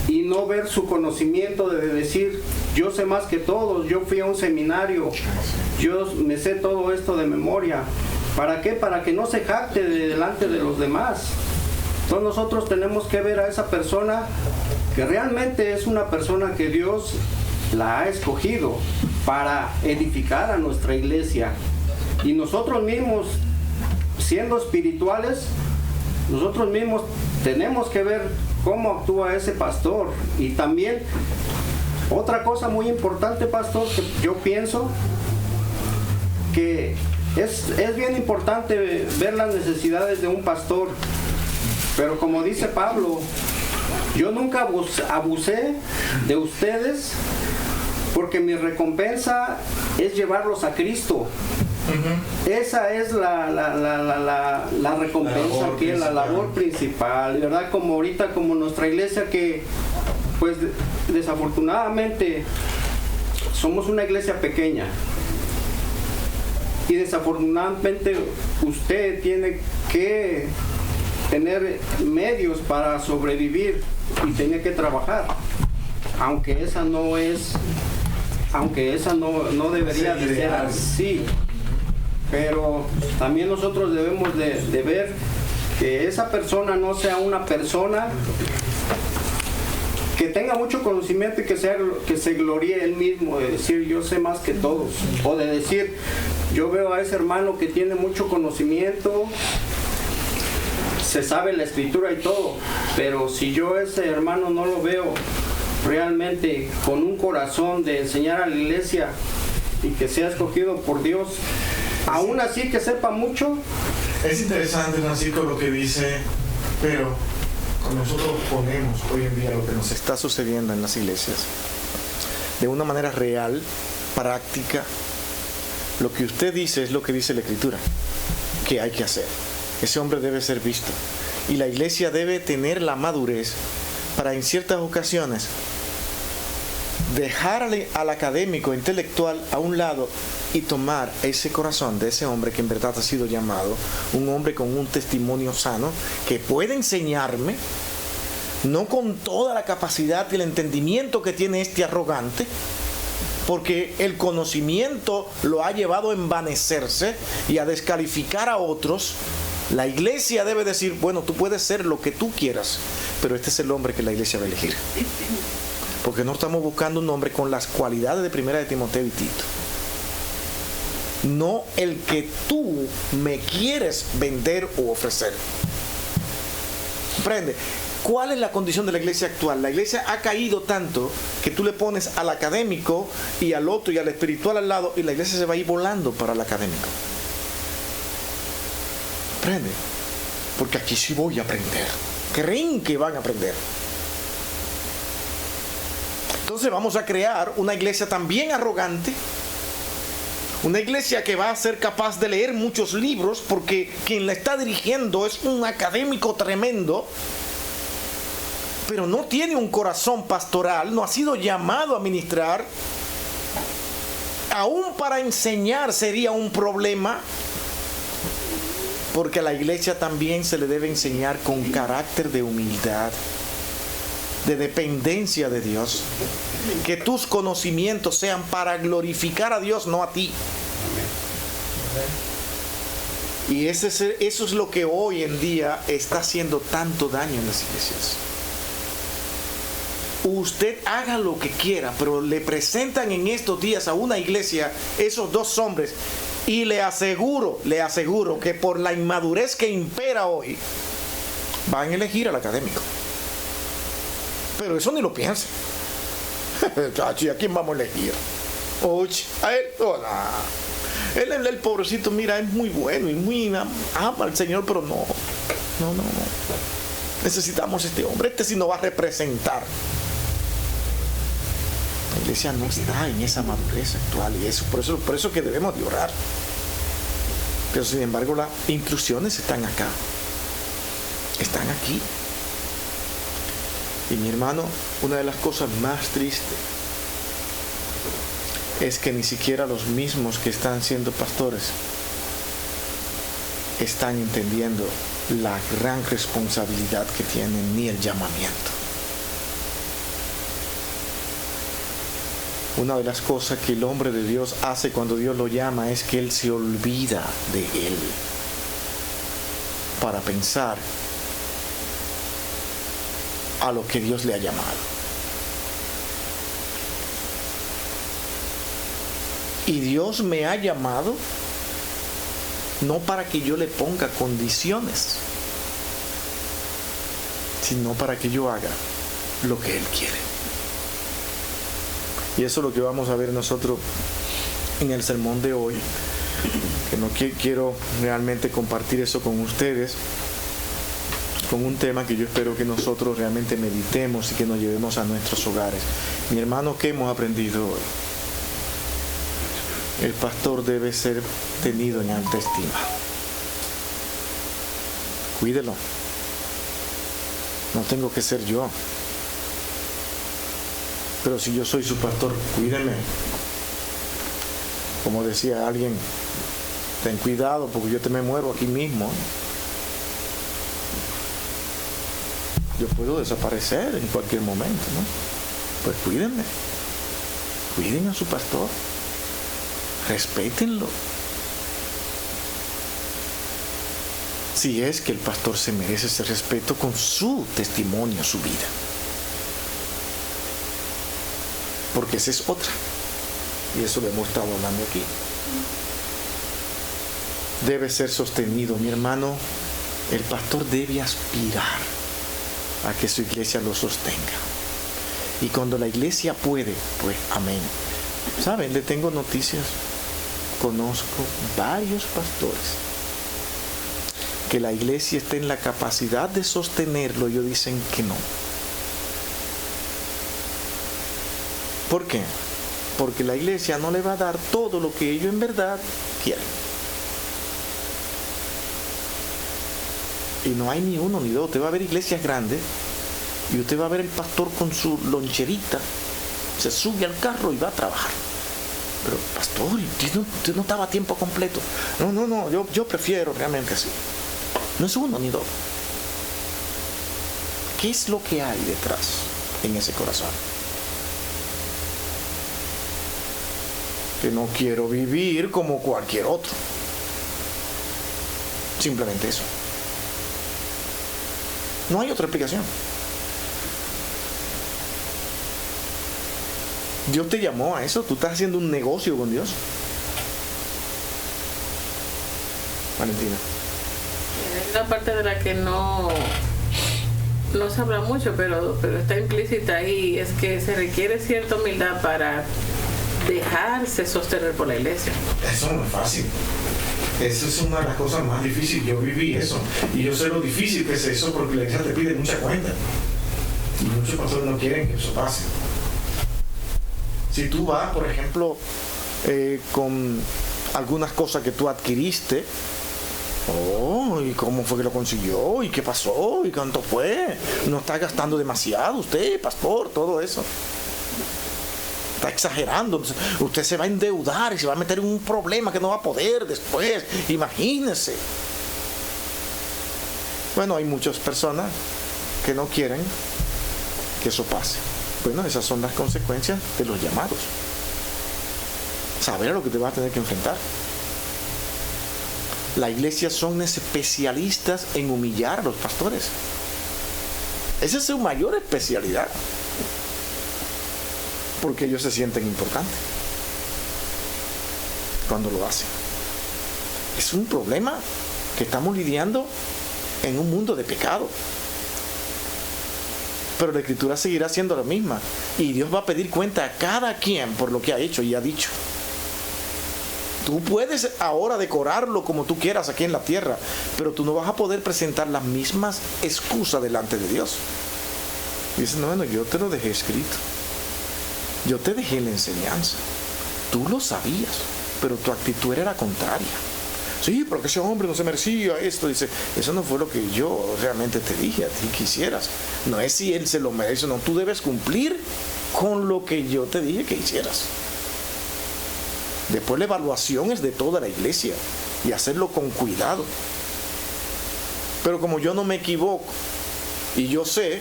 y no ver su conocimiento de decir, yo sé más que todos, yo fui a un seminario, yo me sé todo esto de memoria. ¿Para qué? Para que no se jacte delante de los demás. Entonces nosotros tenemos que ver a esa persona que realmente es una persona que Dios la ha escogido para edificar a nuestra iglesia. Y nosotros mismos, siendo espirituales, nosotros mismos tenemos que ver cómo actúa ese pastor. Y también otra cosa muy importante, pastor, que yo pienso que es bien importante ver las necesidades de un pastor, pero como dice Pablo, yo nunca abusé de ustedes, porque mi recompensa es llevarlos a Cristo. Esa es la recompensa, que es la labor principal, ¿verdad? Como ahorita, como nuestra iglesia, que pues desafortunadamente somos una iglesia pequeña, y desafortunadamente usted tiene que tener medios para sobrevivir y tiene que trabajar, aunque esa no debería de ser así. Pero también nosotros debemos de ver que esa persona no sea una persona que tenga mucho conocimiento y que se gloríe él mismo de decir, yo sé más que todos, o de decir, yo veo a ese hermano que tiene mucho conocimiento, se sabe la escritura y todo, pero si yo ese hermano no lo veo realmente con un corazón de enseñar a la iglesia y que sea escogido por Dios, aún así que sepa mucho. Es interesante, Francisco, lo que dice, pero cuando nosotros ponemos hoy en día lo que nos está sucediendo en las iglesias, de una manera real, práctica, lo que usted dice es lo que dice la Escritura, que hay que hacer. Ese hombre debe ser visto. Y la iglesia debe tener la madurez para en ciertas ocasiones dejarle al académico intelectual a un lado y tomar ese corazón de ese hombre que en verdad ha sido llamado, un hombre con un testimonio sano, que puede enseñarme, no con toda la capacidad y el entendimiento que tiene este arrogante, porque el conocimiento lo ha llevado a envanecerse y a descalificar a otros. La iglesia debe decir, bueno, tú puedes ser lo que tú quieras, pero este es el hombre que la iglesia va a elegir. Porque no estamos buscando un hombre con las cualidades de Primera de Timoteo y Tito. No el que tú me quieres vender o ofrecer. ¿Comprende? ¿Cuál es la condición de la iglesia actual? La iglesia ha caído tanto que tú le pones al académico y al otro y al espiritual al lado, y la iglesia se va a ir volando para el académico. ¿Comprende? Porque aquí sí voy a aprender. Creen que van a aprender. Entonces vamos a crear una iglesia también arrogante, una iglesia que va a ser capaz de leer muchos libros porque quien la está dirigiendo es un académico tremendo, pero no tiene un corazón pastoral, no ha sido llamado a ministrar. Aún para enseñar sería un problema, porque a la iglesia también se le debe enseñar con carácter de humildad, de dependencia de Dios, que tus conocimientos sean para glorificar a Dios, no a ti. Y eso es lo que hoy en día está haciendo tanto daño en las iglesias. usted haga lo que quiera, pero le presentan en estos días a una iglesia esos dos hombres y le aseguro que por la inmadurez que impera hoy van a elegir al académico. Pero eso ni lo piensen. Chachi, ¿a quién vamos a elegir? Oye, a él, hola. El pobrecito, mira, es muy bueno y muy ama al Señor, pero no. Necesitamos este hombre, este sí nos va a representar. La iglesia no está en esa madurez actual y eso, por eso que debemos de orar. Pero sin embargo las instrucciones están acá. Están aquí. Y mi hermano, una de las cosas más tristes es que ni siquiera los mismos que están siendo pastores están entendiendo la gran responsabilidad que tienen ni el llamamiento. Una de las cosas que el hombre de Dios hace cuando Dios lo llama es que él se olvida de él para pensar a lo que Dios le ha llamado. Y Dios me ha llamado no para que yo le ponga condiciones, sino para que yo haga lo que Él quiere. Y eso es lo que vamos a ver nosotros en el sermón de hoy, que no quiero realmente compartir eso con ustedes, con un tema que yo espero que nosotros realmente meditemos y que nos llevemos a nuestros hogares. Mi hermano, ¿qué hemos aprendido hoy? El pastor debe ser tenido en alta estima. Cuídelo. No tengo que ser yo. Pero si yo soy su pastor, cuídeme. Como decía alguien, ten cuidado porque yo te me muero aquí mismo. Yo puedo desaparecer en cualquier momento, ¿no? Pues cuídenme. Cuiden a su pastor. Respétenlo. Si es que el pastor se merece ese respeto con su testimonio, su vida. Porque esa es otra. Y eso lo hemos estado hablando aquí. Debe ser sostenido, mi hermano. El pastor debe aspirar a que su iglesia lo sostenga. Y cuando la iglesia puede, pues amén. ¿Saben? Le tengo noticias. Conozco varios pastores que la iglesia está en la capacidad de sostenerlo y ellos dicen que no. ¿Por qué? Porque la iglesia no le va a dar todo lo que ellos en verdad quieren. Y no hay ni uno ni dos. Usted va a ver iglesias grandes y usted va a ver el pastor con su loncherita, se sube al carro y va a trabajar. Pero pastor, usted no estaba a tiempo completo. No, yo prefiero realmente así. No es uno ni dos. ¿Qué es lo que hay detrás en ese corazón? Que no quiero vivir como cualquier otro. Simplemente eso. No hay otra explicación. Dios te llamó a eso. Tú estás haciendo un negocio con Dios. Valentina. Hay una parte de la que no se habla mucho, pero está implícita ahí, es que se requiere cierta humildad para dejarse sostener por la iglesia. Eso no es fácil. Eso es una de las cosas más difíciles. Yo viví eso. Y yo sé lo difícil que es eso porque la iglesia te pide mucha cuenta. Y muchos pastores no quieren que eso pase. Si tú vas, por ejemplo, con algunas cosas que tú adquiriste, ¿y cómo fue que lo consiguió? ¿Y qué pasó? ¿Y cuánto fue? No está gastando demasiado usted, pastor, todo eso. Está exagerando. Usted se va a endeudar y se va a meter en un problema que no va a poder después. Imagínese. Bueno, hay muchas personas que no quieren que eso pase. Bueno, esas son las consecuencias de los llamados. Saber a lo que te vas a tener que enfrentar. La iglesia son especialistas en humillar a los pastores. Esa es su mayor especialidad. porque ellos se sienten importantes cuando lo hacen. Es un problema que estamos lidiando en un mundo de pecado. Pero la Escritura seguirá siendo la misma. Y Dios va a pedir cuenta a cada quien por lo que ha hecho y ha dicho. Tú puedes ahora decorarlo como tú quieras aquí en la tierra, pero tú no vas a poder presentar las mismas excusas delante de Dios. Y dices, no, bueno, yo te lo dejé escrito. Yo te dejé la enseñanza. Tú lo sabías, pero tu actitud era la contraria. Sí, porque ese hombre no se merecía esto. Dice, eso no fue lo que yo realmente te dije a ti que hicieras. No es si él se lo merece, no. Tú debes cumplir con lo que yo te dije que hicieras. Después la evaluación es de toda la iglesia y hacerlo con cuidado. Pero como yo no me equivoco y yo sé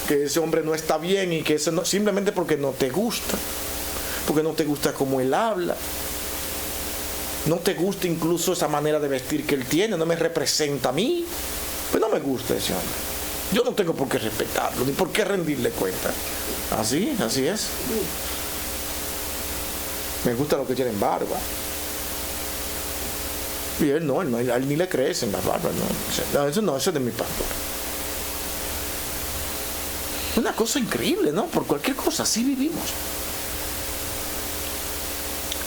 que ese hombre no está bien y que ese no, simplemente porque no te gusta como él habla, no te gusta incluso esa manera de vestir que él tiene, no me representa a mí, pues no me gusta ese hombre. Yo no tengo por qué respetarlo, ni por qué rendirle cuenta. Así es. Me gusta lo que tienen barba. Y él no, a él ni le crecen las barbas, no. Eso es de mi pastor. Una cosa increíble, ¿no? Por cualquier cosa, así vivimos.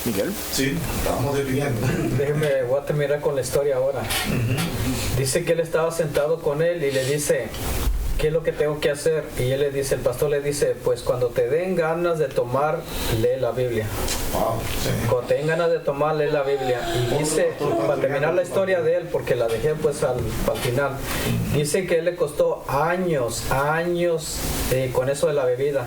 Miguel. Sí, estamos despidiendo. Déjeme, voy a terminar con la historia ahora. Dice que él estaba sentado con él y le dice, ¿qué es lo que tengo que hacer? Y él le dice, el pastor le dice, pues cuando te den ganas de tomar, lee la Biblia. Wow, sí. Cuando te den ganas de tomar, lee la Biblia. Y dice, para terminar la historia de él, porque la dejé pues al final, dice que él le costó años con eso de la bebida.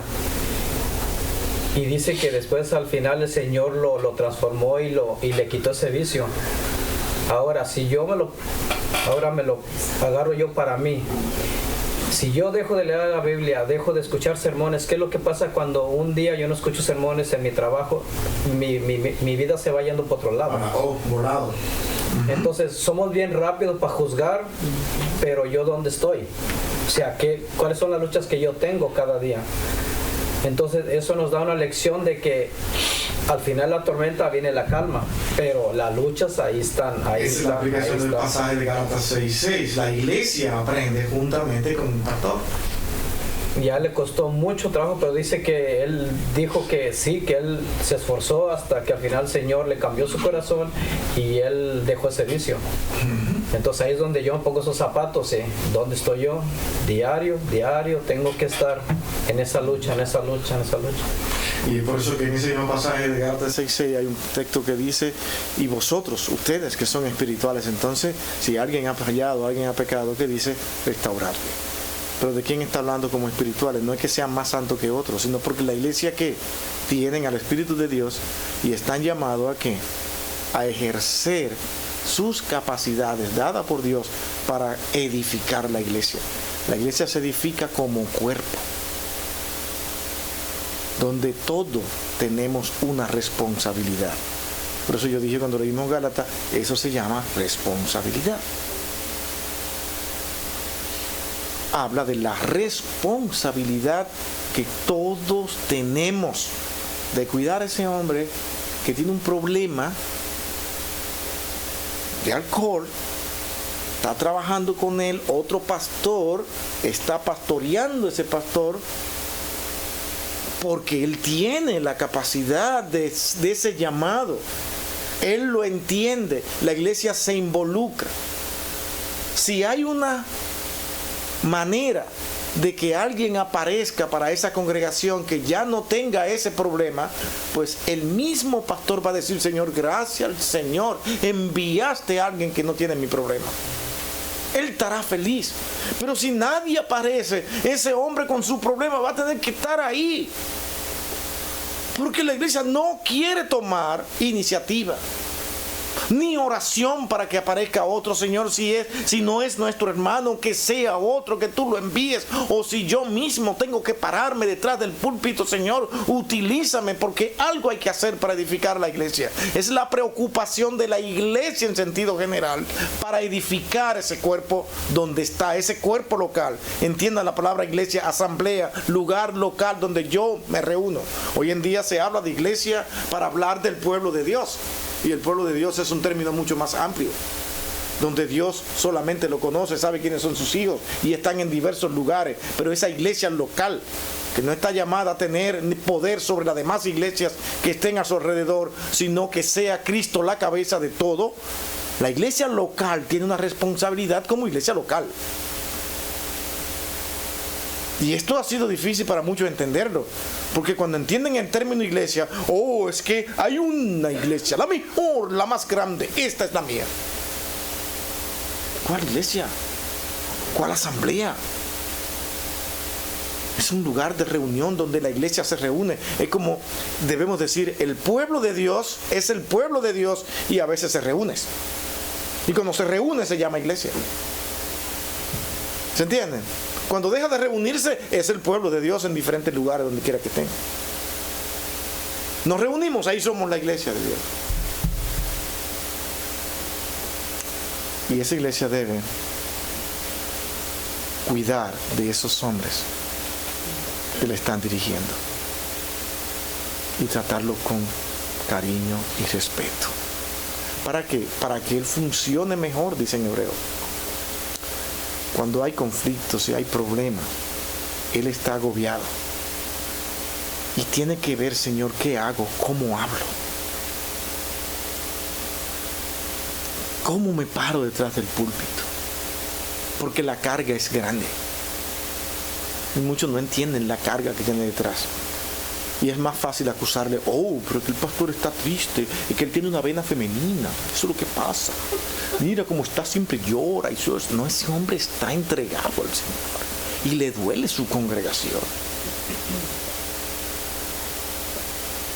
Y dice que después al final el Señor lo transformó y le quitó ese vicio. Ahora, si yo me lo agarro yo para mí, si yo dejo de leer la Biblia, dejo de escuchar sermones, ¿qué es lo que pasa cuando un día yo no escucho sermones en mi trabajo? Mi vida se va yendo por otro lado. Volado. Entonces somos bien rápidos para juzgar, pero yo ¿dónde estoy? O sea, ¿cuáles son las luchas que yo tengo cada día? Entonces eso nos da una lección de que al final de la tormenta viene la calma, pero las luchas ahí están. Esa es la aplicación del pasaje de Gálatas 6:6. La iglesia aprende juntamente con un pastor. Ya le costó mucho trabajo, pero dice que él dijo que sí, que él se esforzó hasta que al final el Señor le cambió su corazón y él dejó ese vicio. Entonces ahí es donde yo me pongo esos zapatos, ¿dónde estoy yo? Diario, tengo que estar en esa lucha. Y por eso que en ese mismo pasaje de Gálatas 6:6 hay un texto que dice, y vosotros, ustedes que son espirituales, entonces, si alguien ha fallado, alguien ha pecado, que dice, restaurarle. Pero ¿de quién está hablando como espirituales? No es que sean más santos que otros, sino porque la iglesia que tienen al Espíritu de Dios y están llamados a ¿qué? A ejercer sus capacidades dadas por Dios para edificar la iglesia. La iglesia se edifica como cuerpo, donde todos tenemos una responsabilidad. Por eso yo dije cuando leímos Gálatas, eso se llama responsabilidad. Habla de la responsabilidad que todos tenemos de cuidar a ese hombre que tiene un problema de alcohol, está trabajando con él, otro pastor está pastoreando a ese pastor porque él tiene la capacidad de ese llamado, él lo entiende, la iglesia se involucra. Si hay una manera de que alguien aparezca para esa congregación que ya no tenga ese problema, pues el mismo pastor va a decir, Señor, gracias al Señor, enviaste a alguien que no tiene mi problema. Él estará feliz. Pero si nadie aparece, ese hombre con su problema va a tener que estar ahí, porque la iglesia no quiere tomar iniciativa. Ni oración para que aparezca otro, Señor, si no es nuestro hermano, que sea otro, que tú lo envíes. O si yo mismo tengo que pararme detrás del púlpito, Señor, utilízame, porque algo hay que hacer para edificar la iglesia. Es la preocupación de la iglesia en sentido general, para edificar ese cuerpo donde está, ese cuerpo local. Entiendan la palabra iglesia, asamblea, lugar local donde yo me reúno. Hoy en día se habla de iglesia para hablar del pueblo de Dios. Y el pueblo de Dios es un término mucho más amplio, donde Dios solamente lo conoce, sabe quiénes son sus hijos y están en diversos lugares. Pero esa iglesia local, que no está llamada a tener poder sobre las demás iglesias que estén a su alrededor, sino que sea Cristo la cabeza de todo, la iglesia local tiene una responsabilidad como iglesia local. Y esto ha sido difícil para muchos entenderlo, porque cuando entienden el término iglesia, es que hay una iglesia, la mejor, la más grande, esta es la mía. ¿Cuál iglesia? ¿Cuál asamblea? Es un lugar de reunión donde la iglesia se reúne. Es como debemos decir, el pueblo de Dios es el pueblo de Dios y a veces se reúne. Y cuando se reúne se llama iglesia. ¿Se entienden? Cuando deja de reunirse es el pueblo de Dios en diferentes lugares donde quiera que estén. Nos reunimos, ahí somos la iglesia de Dios. Y esa iglesia debe cuidar de esos hombres que le están dirigiendo y tratarlo con cariño y respeto. ¿Para qué? Para que él funcione mejor, dice en Hebreo. Cuando hay conflictos y hay problemas, él está agobiado. Y tiene que ver, Señor, ¿qué hago? ¿Cómo hablo? ¿Cómo me paro detrás del púlpito? Porque la carga es grande. Y muchos no entienden la carga que tiene detrás. Y es más fácil acusarle, pero que el pastor está triste, y que él tiene una vena femenina, eso es lo que pasa. Mira cómo está, siempre llora, y eso es. No, ese hombre está entregado al Señor, y le duele su congregación.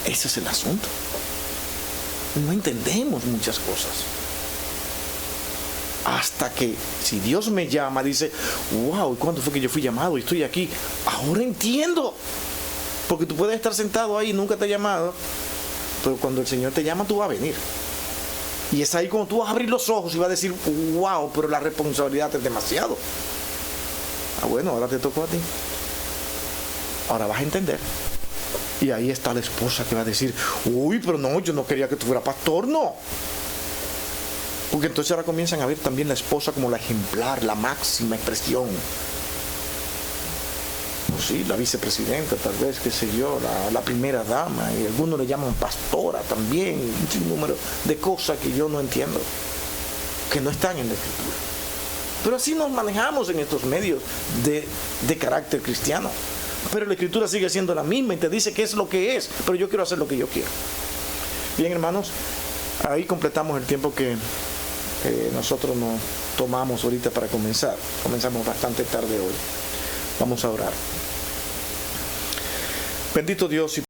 Ese es el asunto. No entendemos muchas cosas. Hasta que, si Dios me llama, dice, ¿y cuándo fue que yo fui llamado y estoy aquí? Ahora entiendo. Porque tú puedes estar sentado ahí y nunca te ha llamado, pero cuando el Señor te llama, tú vas a venir. Y es ahí cuando tú vas a abrir los ojos y vas a decir, pero la responsabilidad es demasiado. Bueno, ahora te tocó a ti. Ahora vas a entender. Y ahí está la esposa que va a decir, pero no, yo no quería que tú fueras pastor, no. Porque entonces ahora comienzan a ver también la esposa como la ejemplar, la máxima expresión. Sí, la vicepresidenta, tal vez, qué sé yo, la primera dama, y algunos le llaman pastora también, un sinnúmero de cosas que yo no entiendo, que no están en la Escritura. Pero así nos manejamos en estos medios de carácter cristiano. Pero la Escritura sigue siendo la misma y te dice qué es lo que es, pero yo quiero hacer lo que yo quiero. Bien, hermanos, ahí completamos el tiempo que nosotros nos tomamos ahorita para comenzar. Comenzamos bastante tarde hoy. Vamos a orar. Bendito Dios y